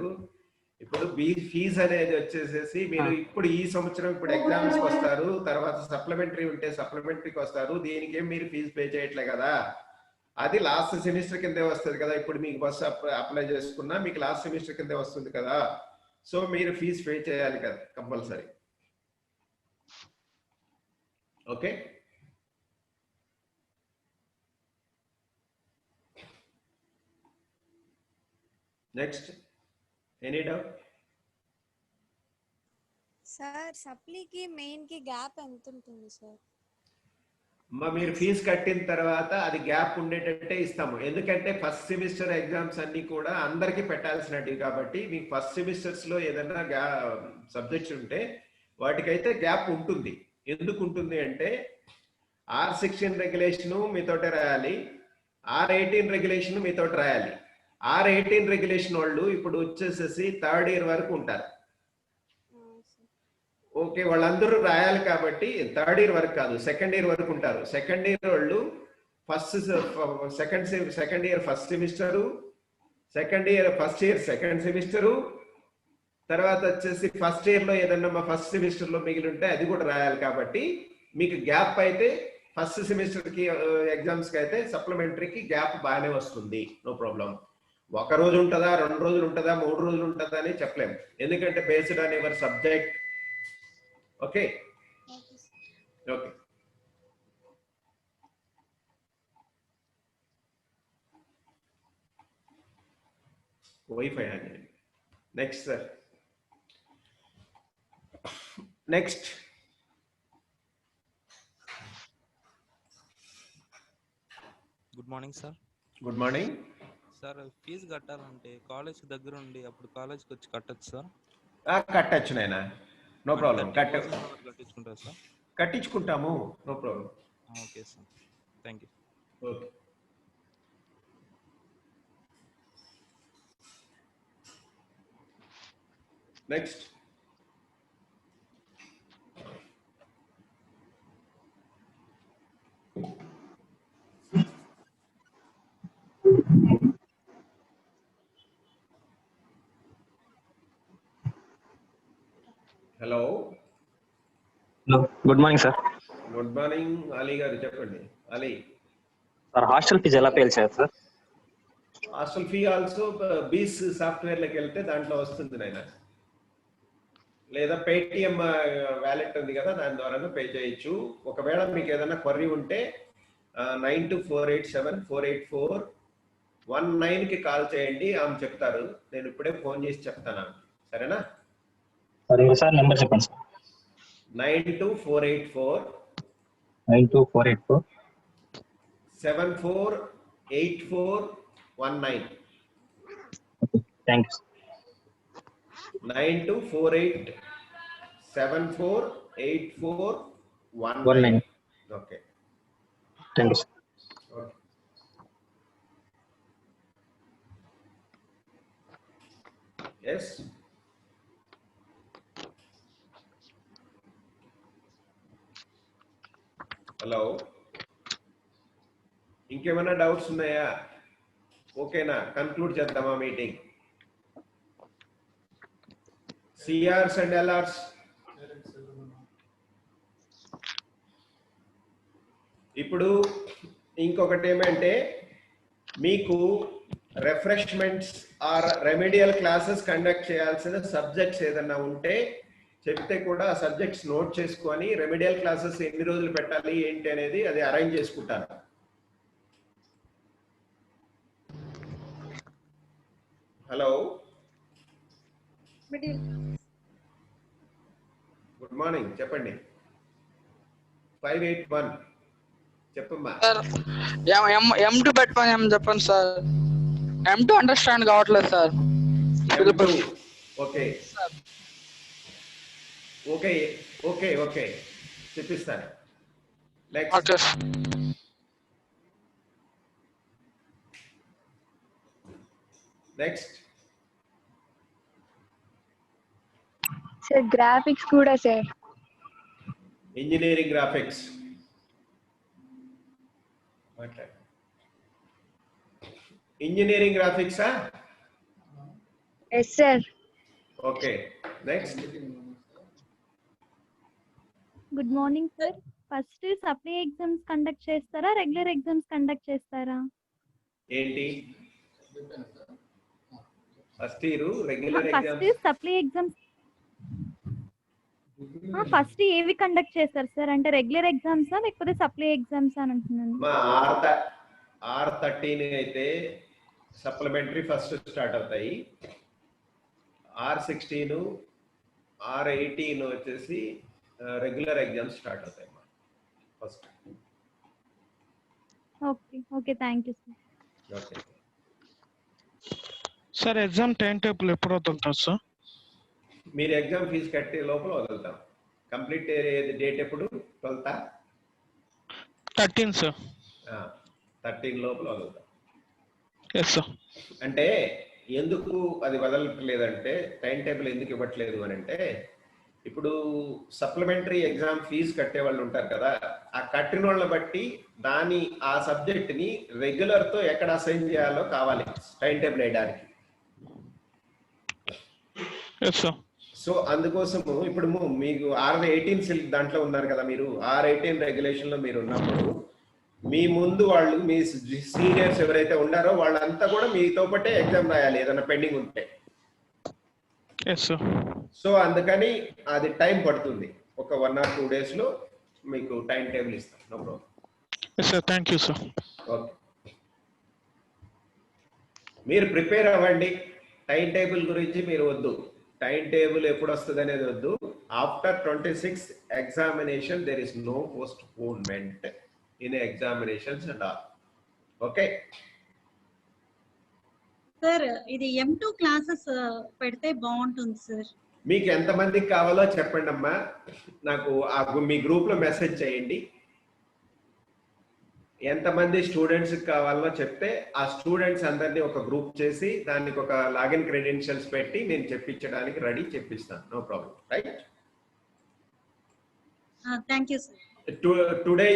ఇప్పుడు ఫీజు అనేది వచ్చేసేసి మీరు ఇప్పుడు ఈ సంవత్సరం ఇప్పుడు ఎగ్జామ్స్ కి వస్తారు, తర్వాత సప్లిమెంటరీ ఉంటే సప్లిమెంటరీకి వస్తారు. దీనికి ఏం మీరు ఫీజు పే చేయట్లే కదా, అది లాస్ట్ సెమిస్టర్ కిందే వస్తుంది కదా. ఇప్పుడు మీకు బస్సు అప్లై చేసుకున్నా మీకు లాస్ట్ సెమిస్టర్ కిందే వస్తుంది కదా. సో మీరు ఫీజు పే చేయాలి కదా compulsory. Okay. Next, any doubt? Sir సప్లీకి మెయిన్ కి గ్యాప్ ఎంత ఉంటుంది సార్? మీరు ఫీజు కట్టిన తర్వాత అది గ్యాప్ ఉండేటట్టే ఇస్తాము. ఎందుకంటే ఫస్ట్ సెమిస్టర్ ఎగ్జామ్స్ అన్ని కూడా అందరికీ పెట్టాల్సినవి కాబట్టి మీకు ఫస్ట్ సెమిస్టర్స్ లో ఏదైనా సబ్జెక్ట్స్ ఉంటే వాటికైతే గ్యాప్ ఉంటుంది. ఎందుకు ఉంటుంది అంటే R16 రెగ్యులేషన్ మీతోటే రాయాలి, R18 రెగ్యులేషన్ మీతోటి రాయాలి. R18 రెగ్యులేషన్ వాళ్ళు ఇప్పుడు వచ్చేసేసి 3rd ఇయర్ వరకు ఉంటారు. ఓకే, వాళ్ళందరూ రాయాలి కాబట్టి 3rd ఇయర్ వరకు కాదు, 2nd ఇయర్ వరకు ఉంటారు. 2nd ఇయర్ వాళ్ళు second year first semester, first year second semester, తర్వాత వచ్చేసి ఫస్ట్ ఇయర్ లో ఏదన్నా ఫస్ట్ సెమిస్టర్ లో మిగిలి ఉంటే అది కూడా రాయాలి. కాబట్టి మీకు గ్యాప్ అయితే ఫస్ట్ సెమిస్టర్ కి ఎగ్జామ్స్ కి అయితే సప్లిమెంటరీకి గ్యాప్ బాగానే వస్తుంది, నో ప్రాబ్లం. ఒక రోజు ఉంటుందా, 2 రోజులు ఉంటుందా, 3 రోజులు ఉంటుందా అని చెప్పలేము. ఎందుకంటే based on your subject. Okay okay. Wifi అండి. Next sir. Next good morning sir. Good morning sir. Fees కట్టాలంటే కాలేజ్ దగ్గర ఉండి అప్పుడు కాలేజ్కి వచ్చి కట్టచ్చు సార్? కట్టచ్చు నాయనా, నో ప్రాబ్లం. కట్టించుకుంటారు సార్? కట్టించుకుంటాము, no problem. Okay sir, thank you. Okay. Next hello. Hello, good morning sir. Good morning Ali గారు, చెప్పండి. అలీ సార్, హాస్టల్ ఫీజు ఎలా పే చేయాలి సార్? హాస్టల్ ఫీ ఆల్సో బీస్ సాఫ్ట్వేర్లోకి వెళ్తే దాంట్లో వస్తుంది నాయన. లేదా పేటిఎం వ్యాలెట్ ఉంది కదా, దాని ద్వారా పే చేయొచ్చు. ఒకవేళ మీకు ఏదైనా క్వరీ ఉంటే 9248748419కి కాల్ చేయండి, ఆమె చెప్తారు. నేను ఇప్పుడే ఫోన్ చేసి చెప్తాను, సరేనా? సరే సార్, నెంబర్ చెప్పండి sir. 92484 748419. Thank you. 9248748419. Okay, thank you sir. Yes. Hello, ఇంకేమైనా డౌట్స్ ఉన్నాయా? ఓకేనా, కన్క్లూడ్ చేద్దామా మీటింగ్? CRs and ఎల్ఆర్స్. ఇప్పుడు ఇంకొకటి ఏమంటే, మీకు refreshments or remedial classes conduct చేయాల్సిన సబ్జెక్ట్స్ ఏదన్నా ఉంటే చెప్తే కూడా ఆ సబ్జెక్ట్స్ నోట్ చేసుకొని రెమెడియల్ క్లాసెస్ ఎన్ని రోజులు పెట్టాలి ఏంటి అనేది అది అరేంజ్ చేసుకుంటారు. హలో, గుడ్ మార్నింగ్, చెప్పండి. 581 చెప్పమ్మా. M2 పెట్టమని చెప్పండి సార్. M2 అండర్స్టాండ్ కావట్లేదు sir. Okay okay okay okay చెప్పిస్తాను. నెక్స్ట్ నెక్స్ట్ సార్ గ్రాఫిక్స్ కూడా సార్. Engineering graphics. ఇంజనీరింగ్ గ్రాఫిక్సా? Yes sir. Okay, next. Good morning sir. First supply exams conduct చేస్తారా, regular exams conduct చేస్తారా? ఏంటి first year regular exams? First supply exams first ఏవి conduct చేస్తారు sir? అంటే regular ఎగ్జామ్సా లేకపోతే సప్లై ఎగ్జామ్స్ అని అంటున్నాను. R13 అయితే సప్లిమెంటరీ ఫస్ట్ స్టార్ట్ అవుతాయి. R16 R18 వచ్చేసి రెగ్యులర్ ఎగ్జామ్స్ స్టార్ట్ అవుతాయి first. Okay okay, thank you sir. Okay sir, exam time table ఎప్పుడు వదులుతారు సార్? మీరు ఎగ్జామ్ ఫీజు కట్టే లోపల వదులుతాం. కంప్లీట్ డేట్ ఎప్పుడు? 12th 13 sir. 13 లోపల వదులుతాం. Yes sir. అంటే ఎందుకు అది వదలట్లేదంటే, టైం టేబుల్ ఎందుకు ఇవ్వట్లేదు అని అంటే, ఇప్పుడు సప్లిమెంటరీ ఎగ్జామ్ ఫీజు కట్టే వాళ్ళు ఉంటారు కదా, ఆ కట్టిన వాళ్ళని బట్టి ఆ సబ్జెక్ట్ ని రెగ్యులర్ తో ఎక్కడ అసైన్ చేయాలో కావాలి టైం టేబుల్ వేయడానికి. సో అందుకోసము ఇప్పుడు మీకు R18 దాంట్లో ఉన్నారు కదా, మీరు R18 రెగ్యులేషన్ లో మీరు ఉన్నప్పుడు మీ ముందు వాళ్ళు మీ సీనియర్స్ ఎవరైతే ఉన్నారో వాళ్ళంతా కూడా మీతో పాటే ఎగ్జామ్ రాయాలి ఏదైనా పెండింగ్ ఉంటే. సో అందుకని అది టైం పడుతుంది. ఒక 1 or 2 days లో మీకు టైం టేబుల్ ఇస్తాం. No problem. Thank you sir. Okay, మీరు ప్రిపేర్ అవ్వండి. టైం టేబుల్ గురించి మీరు వద్దు, టైం టేబుల్ ఎప్పుడు వస్తుంది అనేది వద్దు. After 26 examination there is no postponement in examinations and all. Okay sir, ఇది M2 క్లాసెస్ పెడితే బాగుంటుంది సార్. మీకు ఎంతమందికి కావాలో చెప్పండి అమ్మా. నాకు మీ గ్రూప్ లో మెసేజ్ చేయండి. ఎంతమంది స్టూడెంట్స్ కావాలో చెప్తే ఆ స్టూడెంట్స్ అందరినీ ఒక గ్రూప్ చేసి దానికి ఒక లాగిన్ క్రెడెన్షియల్స్ పెట్టి నేను చెప్పించడానికి రెడీ చెప్పిస్తాను. No problem. Right. Thank you sir. Today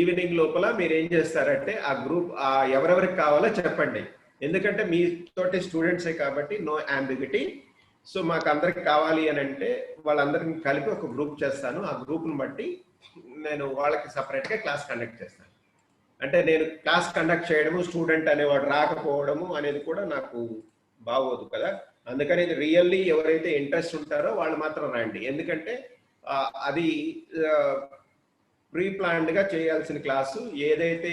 evening లోపల మీరు ఏం చేస్తారంటే ఆ గ్రూప్ ఎవరెవరికి కావాలో చెప్పండి. ఎందుకంటే మీ తోటి స్టూడెంట్సే కాబట్టి నో అంబిగ్యూటీ. సో మాకు అందరికి కావాలి అని అంటే వాళ్ళందరిని కలిపి ఒక గ్రూప్ చేస్తాను. ఆ గ్రూప్ని బట్టి నేను వాళ్ళకి సపరేట్గా క్లాస్ కండక్ట్ చేస్తాను. అంటే నేను క్లాస్ కండక్ట్ చేయడము స్టూడెంట్ అనేవాడు రాకపోవడము అనేది కూడా నాకు బాగోదు కదా. అందుకని రియల్లీ ఎవరైతే ఇంట్రెస్ట్ ఉంటారో వాళ్ళు మాత్రం రండి. ఎందుకంటే అది ప్రీ ప్లాన్డ్గా చేయాల్సిన క్లాసు. ఏదైతే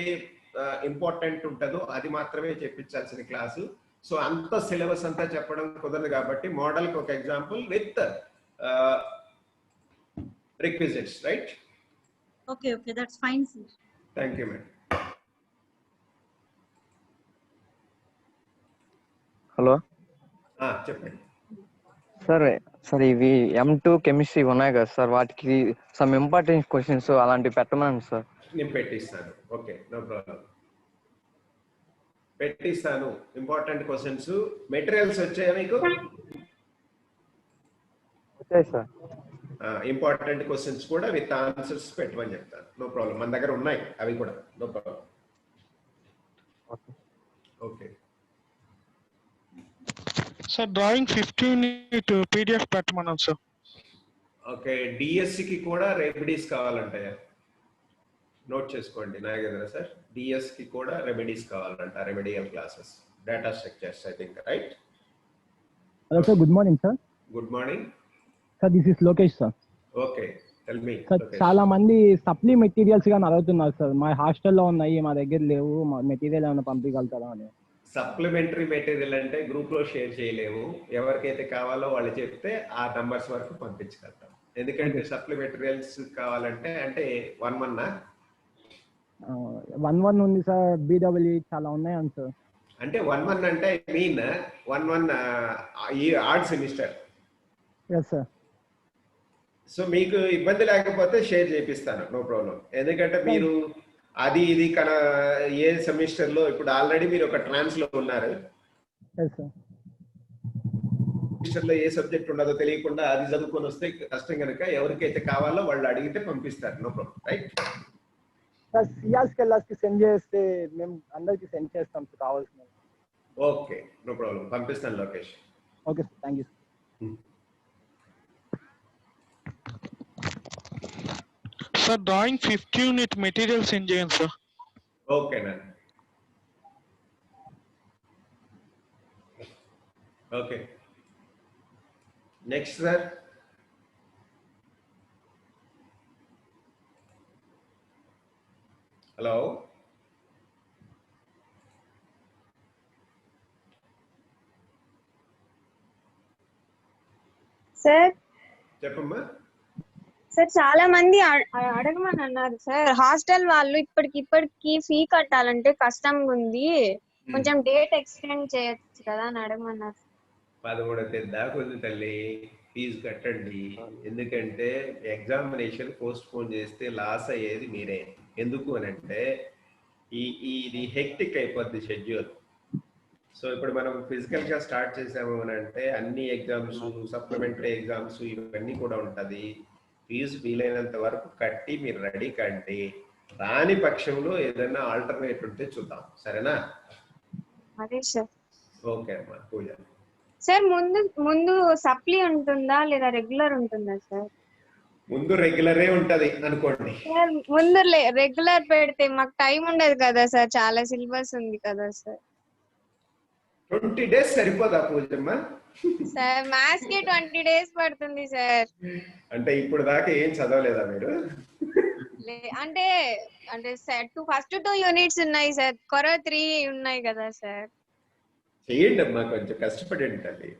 ఇంపార్టెంట్ ఉంటుందో అది మాత్రమే చెప్పించాల్సిన క్లాసు. సో అంత సిలబస్ అంతా చెప్పడం కుదరదు కాబట్టి మోడల్కి ఒక example with requisites. Right. Okay, that's fine sir. Thank you madam. Hello చెప్పండి సార్. ఇవి M2 కెమిస్ట్రీ ఉన్నాయి కదా సార్, వాటికి సమ్ ఇంపార్టెంట్ క్వశ్చన్స్ అలాంటివి పెట్టమని సార్. నేను పెట్టిస్తాను. Okay, no problem. పెట్టిస్తాను. ఇంపార్టెంట్ క్వశ్చన్స్ మెటీరియల్స్ వచ్చాయా మీకు? వచ్చాయి సార్. ఇంపార్టెంట్ క్వశ్చన్స్ కూడా విత్ ఆన్సర్స్ పెట్టమని చెప్తాను. No problem. మన దగ్గర ఉన్నాయి అవి కూడా. No problem. Okay sir, drawing 15 PDF పెట్టమన్నాను సార్. ఓకే, డిఎస్సికి కూడా రెమెడీస్ కావాలంటాయా? నోట్ చేసుకోండి నాగేంద్ర సార్. డిఎస్కి కూడా రెమెడీస్ కావాలంట. Remedial classes, data structures I think. Right. Hello sir, good morning sir. Good morning sir, this is Lokesh sir. Okay, tell me. Sir, చాలా మంది supply materials గా అడుగుతున్నారు సార్. మా హాస్టల్లో ఉన్నాయి, మా దగ్గర లేవు. మా మెటీరియల్ ఏమైనా పంపించగలుగుతారా అని. సప్లిమెంటరీ మెటీరియల్ అంటే గ్రూప్ లో షేర్ చేయలేము. ఎవరికైతే కావాలో వాళ్ళు చెప్తే ఆ నంబర్స్ వరకు పంపించగలుగుతాం. ఎందుకంటే సప్లిమెంటరీస్ కావాలంటే అంటే 1-1 ఉంది సార్. BWE చాలా ఉన్నాయి అని సార్. అంటే 1-1 అంటే మీన్ 1-1 ఈ odd semester. Yes sir. So మీకు ఇబ్బంది లేకపోతే షేర్ చేపిస్తాను. No problem. ఎందుకంటే మీరు అది ఇది ఏ సెమిస్టర్ లో ఇప్పుడు ఆల్రెడీ మీరు ఒక ట్రాన్స్ లో ఉన్నారు. సెమిస్టర్ లో ఏ సబ్జెక్ట్ ఉండదో తెలియకుండా అది చదువుకొని వస్తే కష్టం కనుక ఎవరికైతే కావాలో వాళ్ళు అడిగితే పంపిస్తారు. No problem. రైట్. సియాస్కి సెండ్ చేస్తే మేము అందరికి సెండ్ చేస్తాం సార్ కావాల్సిన. Okay, no problem. పంపిస్తాను Lokesh. Okay sir, thank you. Sir, drawing 15 unit material send చేయండి సార్. ఓకేనా. Okay, next sir. Hello sir. చెప్పమ్మా. సార్, చాలా మంది అడగమని అన్నారు సార్. హాస్టల్ వాళ్ళు ఇప్పటికి ఫీ కట్టాలంటే కష్టంగా ఉంది, కొంచెం డేట్ ఎక్స్టెండ్ చేయొచ్చు కదా అని అడగమన్నారు. 13వ తేదీ దాకా ఉంది తల్లి. ఫీజు కట్టండి. ఎందుకంటే ఎగ్జామినేషన్ పోస్ట్ పోన్ చేస్తే లాస్ అయ్యేది మీరే. ఎందుకు అని అంటే ఇది హెక్టిక్ అయిపోద్ది షెడ్యూల్. సో ఇప్పుడు మనం ఫిజికల్ గా స్టార్ట్ చేసాము అని అంటే అన్ని ఎగ్జామ్స్, సప్లిమెంటరీ ఎగ్జామ్స్ ఇవన్నీ కూడా ఉంటది. ఫీజు వీలైనంత వరకు కట్టి మీరు రెడీ కండి. రాని పక్షంలో ఏదైనా ఆల్టర్నేట్ ఉంటే చూద్దాం. సరేనా? అదే సార్. ఓకే అమ్మా. పూజ సార్, ముందు సప్లీ ఉంటుందా లేదా రెగ్యులర్ ఉంటుందా సార్? ముందు రెగ్యులరే ఉంటది అనుకోండి. సార్ ముందు రెగ్యులర్ పెడితే మాకు టైం ఉండదు కదా సార్, చాలా సిలబస్ ఉంది కదా సార్. 20 days సరిపోదా పూజమ్మ? సార్ మ్యాథ్స్ కి 20 days పడుతుంది సార్. అంటే ఇప్పుడు దాకా ఏం చదవలేదా మీరు? అంటే అంటే ఫస్ట్ 2 units ఉన్నాయి సార్, కొర 3 ఉన్నాయి కదా సార్. చేయండి అమ్మా, కొంచెం కష్టపడండి తల్లి,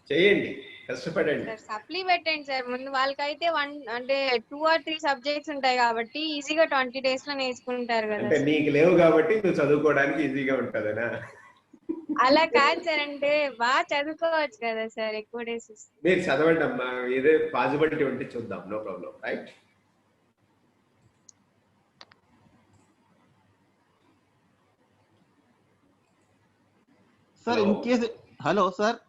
చేయండి, కష్టపడండి. సార్ సప్లీ పెట్టండి సార్ ముందు, వాళ్ళకైతే 2 or 3 సబ్జెక్ట్స్ ఉంటాయి కాబట్టి ఈజీగా 20 days లో నేర్చుకుంటారు కదా. అంటే నీకు లేవు కాబట్టి నువ్వు చదువుకోవడానికి ఈజీగా ఉంటదనా? అలా కాదు సార్, అంటే బాగా చదువుకోవచ్చు కదా సార్ ఎక్కువ డేస్. మీరు చదవండి అమ్మా, ఏదే పాసిబిలిటీ ఉంటే చూద్దాం, no problem, right? Sir in case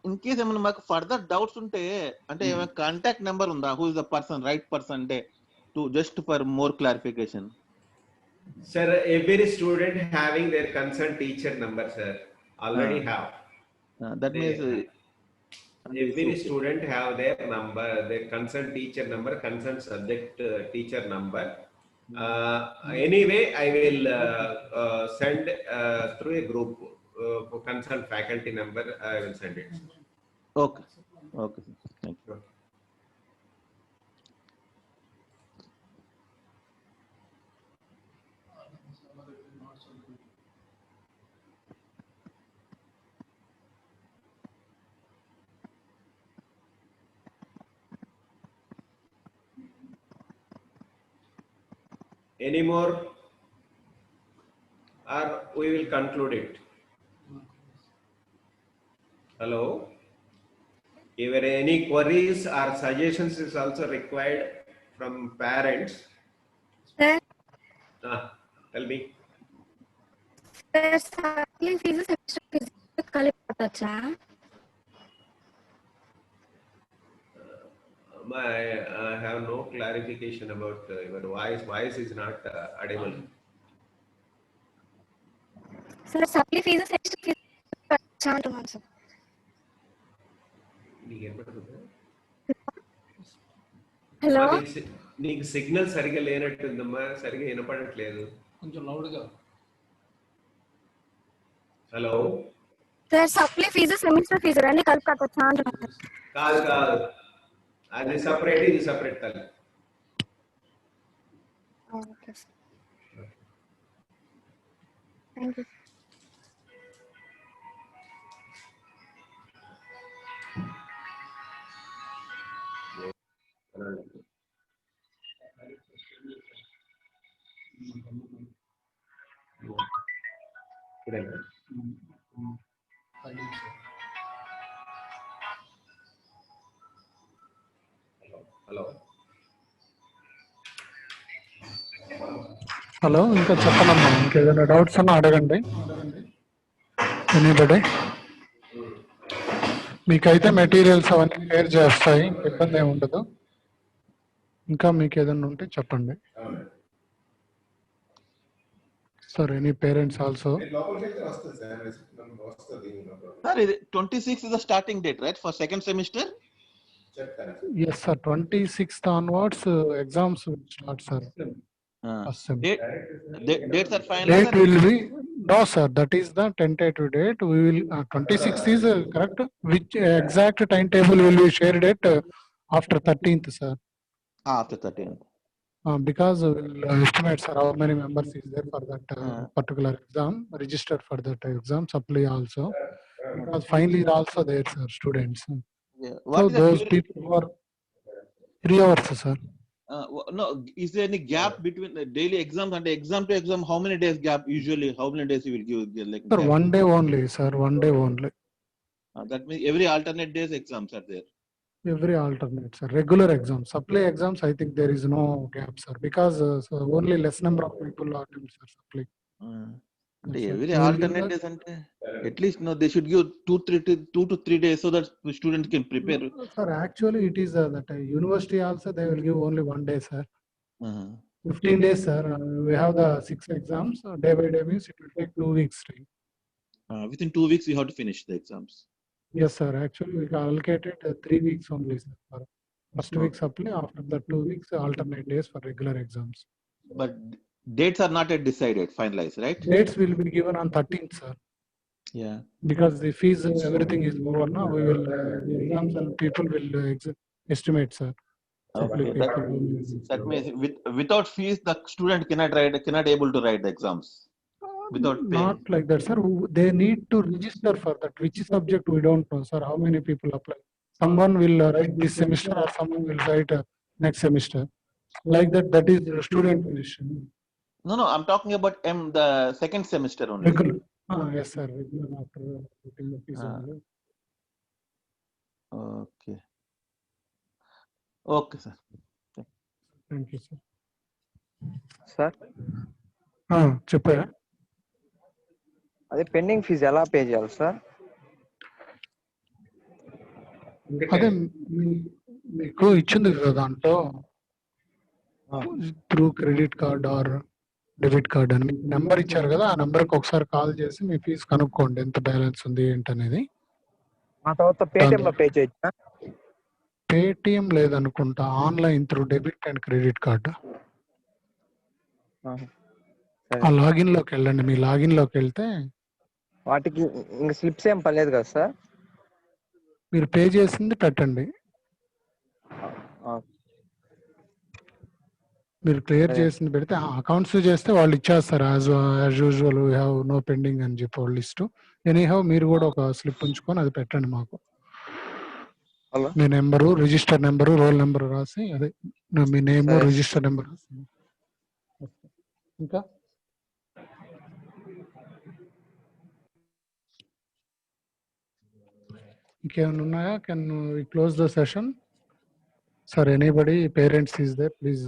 in case ఏమైనా మాకు ఫర్దర్ డౌట్స్ ఉంటే అంటే ఏమైనా కాంటాక్ట్ నెంబర్ ఉందా? Who is the person, right person అంటే to just for more clarification? Sir, every student having their concerned teacher number, sir, already have. That means every student have their number, their concerned teacher number, concerned subject teacher number. Anyway, I will send through a group concerned faculty number. I will send it. Okay. Okay. Thank you. Any more, or we will conclude it? Hello? If there are any queries or suggestions is also required from parents. Sir. Tell me. Sir, supply fees semester fees కలిపొచ్చా? I have no clarification about your voice. Voice is not audible. Sir, supply fees semester fees కలిపొచ్చా అంటున్నాను sir. Hello, నీకు signal సరిగా లేనట్టుందమ్మా, సరిగా వినపడట్లేదు, కొంచెం loud గా. Hello sir supply fee semester fee రెండు కలిపి కట్టొచ్చా అంటున్నాను. కాదు కాదు, అది సపరేట్, ఇది సపరేట్ తల్లి. Okay sir, thank you. Hello, ఇంకా చెప్పనమ్మా, ఇంకేదైనా డౌట్స్ అన్నా అడగండి. ఎనీబడి? మీకైతే మెటీరియల్స్ అవన్నీ షేర్ చేస్తాయి, ఇబ్బంది ఏమి ఉండదు. ఇంకా మీకు ఏదైనా ఉంటే చెప్పండి. Sir, any parents also? Sir, 26 is the starting date, right, for second semester? Yes, sir. 26th onwards, exams will start, sir. Dates are final. Date will be no, sir. That is the tentative date. We will 26th is correct. Which exact timetable will be shared at after 13th, sir? After 13th. Because we'll estimate, sir, how many members is there for that particular exam, registered for that exam, supply also. Because finally also there, sir, students. Yeah. So those people who are 3 hours, sir. No, is there any gap between the daily exams and exam to exam? How many days gap usually? How many days you will give? Like Sir, 1 day only, sir. 1 day only. That means every alternate days exams are there. Every alternate, sir. Regular exams, supply exams, I think there is no gap, sir, because so only less number of people attempt, sir, supply. Every alternate days, at least no, they should give 2 to 3 days so that the students can prepare. No, sir, actually it is that university also they will give only 1 day, sir. 15 days, sir. We have the 6 exams. Day by day means it will take 2 weeks time. Within 2 weeks, we have to finish the exams. Yes, sir. Actually, we allocated 3 weeks only, sir. For first week supply, after the 2 weeks, alternate days for regular exams. But dates are not yet decided, finalized, right? Dates will be given on 13th, sir. Yeah. Because the fees, everything is over now. We will the exams and people will estimate, sir. Supply Okay. people. That means without fees, the student cannot able to write the exams without paying. Not like that, sir. They need to register for that. Which subject we don't know, sir. How many people apply? Someone will write this semester, or someone will write next semester. Like that, that is the student position. No, I'm talking about the second semester only. Regular. Yes, sir. Regular after putting the fees only. Okay. Okay, sir. Thank you, sir. Sir చెప్పా అదే pending fee ఎలా pay చేయాలి sir? అదే మీకు ఇచ్చింది కదా దాంట్లో through credit card or debit card అని మీకు నెంబర్ ఇచ్చారు కదా, ఆ నెంబర్కి ఒకసారి కాల్ చేసి మీ ఫీజు కనుక్కోండి ఎంత బ్యాలెన్స్ ఉంది ఏంటనేది. ఆ తర్వాత పేటిఎంలో పే చేయొచ్చా? పేటిఎం లేదనుకుంటా, online through debit and credit card. ఆ లాగిన్ లోకి వెళ్ళండి. మీ లాగిన్ లోకి వెళ్తే వాటికి ఇంకా స్లిప్స్ ఏం పర్లేదు కదా సార్? మీరు పే చేసింది పెట్టండి. మీరు క్లియర్ చేసింది పెడితే అకౌంట్స్ చేస్తే వాళ్ళు ఇచ్చేస్తారు. As usual we have no pending అని చెప్పి వాళ్ళు లిస్ట్. ఎనీహౌ మీరు కూడా ఒక స్లిప్ ఉంచుకొని అది పెట్టండి మాకు. మీ number, register number, roll number రాసి, అదే మీ నేమ్, రిజిస్టర్ నెంబర్ రాసి. ఇంకా ఇంకేమైనా ఉన్నాయా? Can we close the session? Sir anybody parents is there please.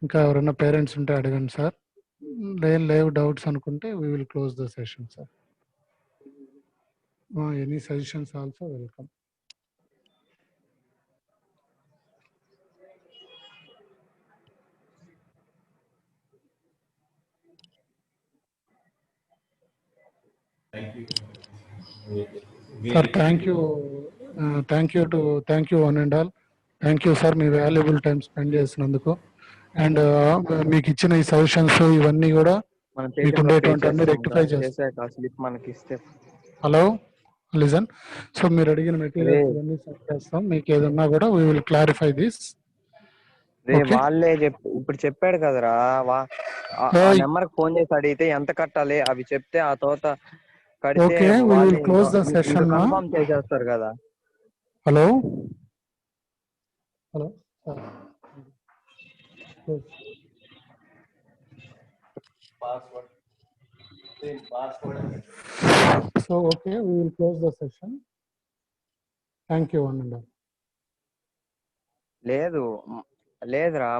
ఇంకా ఎవరైనా పేరెంట్స్ ఉంటే అడగండి సార్. లేవు డౌట్స్ అనుకుంటే we will close the session sir. Any suggestions also welcome. Sir thank you one and all. Thank you sir, మీ valuable time spend చేసినందుకు. And మీకు ఇచ్చిన ఈ సజెషన్స్ ఇవన్నీ కూడా మీకు ఉండేటువంటి అన్ని రెక్టిఫై చేస్తాం. Hello listen. సో మీరు అడిగిన మెటీరియల్స్ ఇవన్నీ సెట్ చేస్తాం. మీకు ఏదన్నా కూడా వీ విల్ క్లారిఫై దిస్. వాళ్ళే ఇప్పుడు చెప్పాడు కదరా, నెంబర్ ఫోన్ చేసి అడిగితే ఎంత కట్టాలి అవి చెప్తే ఆ తర్వాత కడితే కన్ఫర్మ్ చేసేస్తారు కదా. Hello hello so okay, we will close the session. Thank you one and all. లేదురా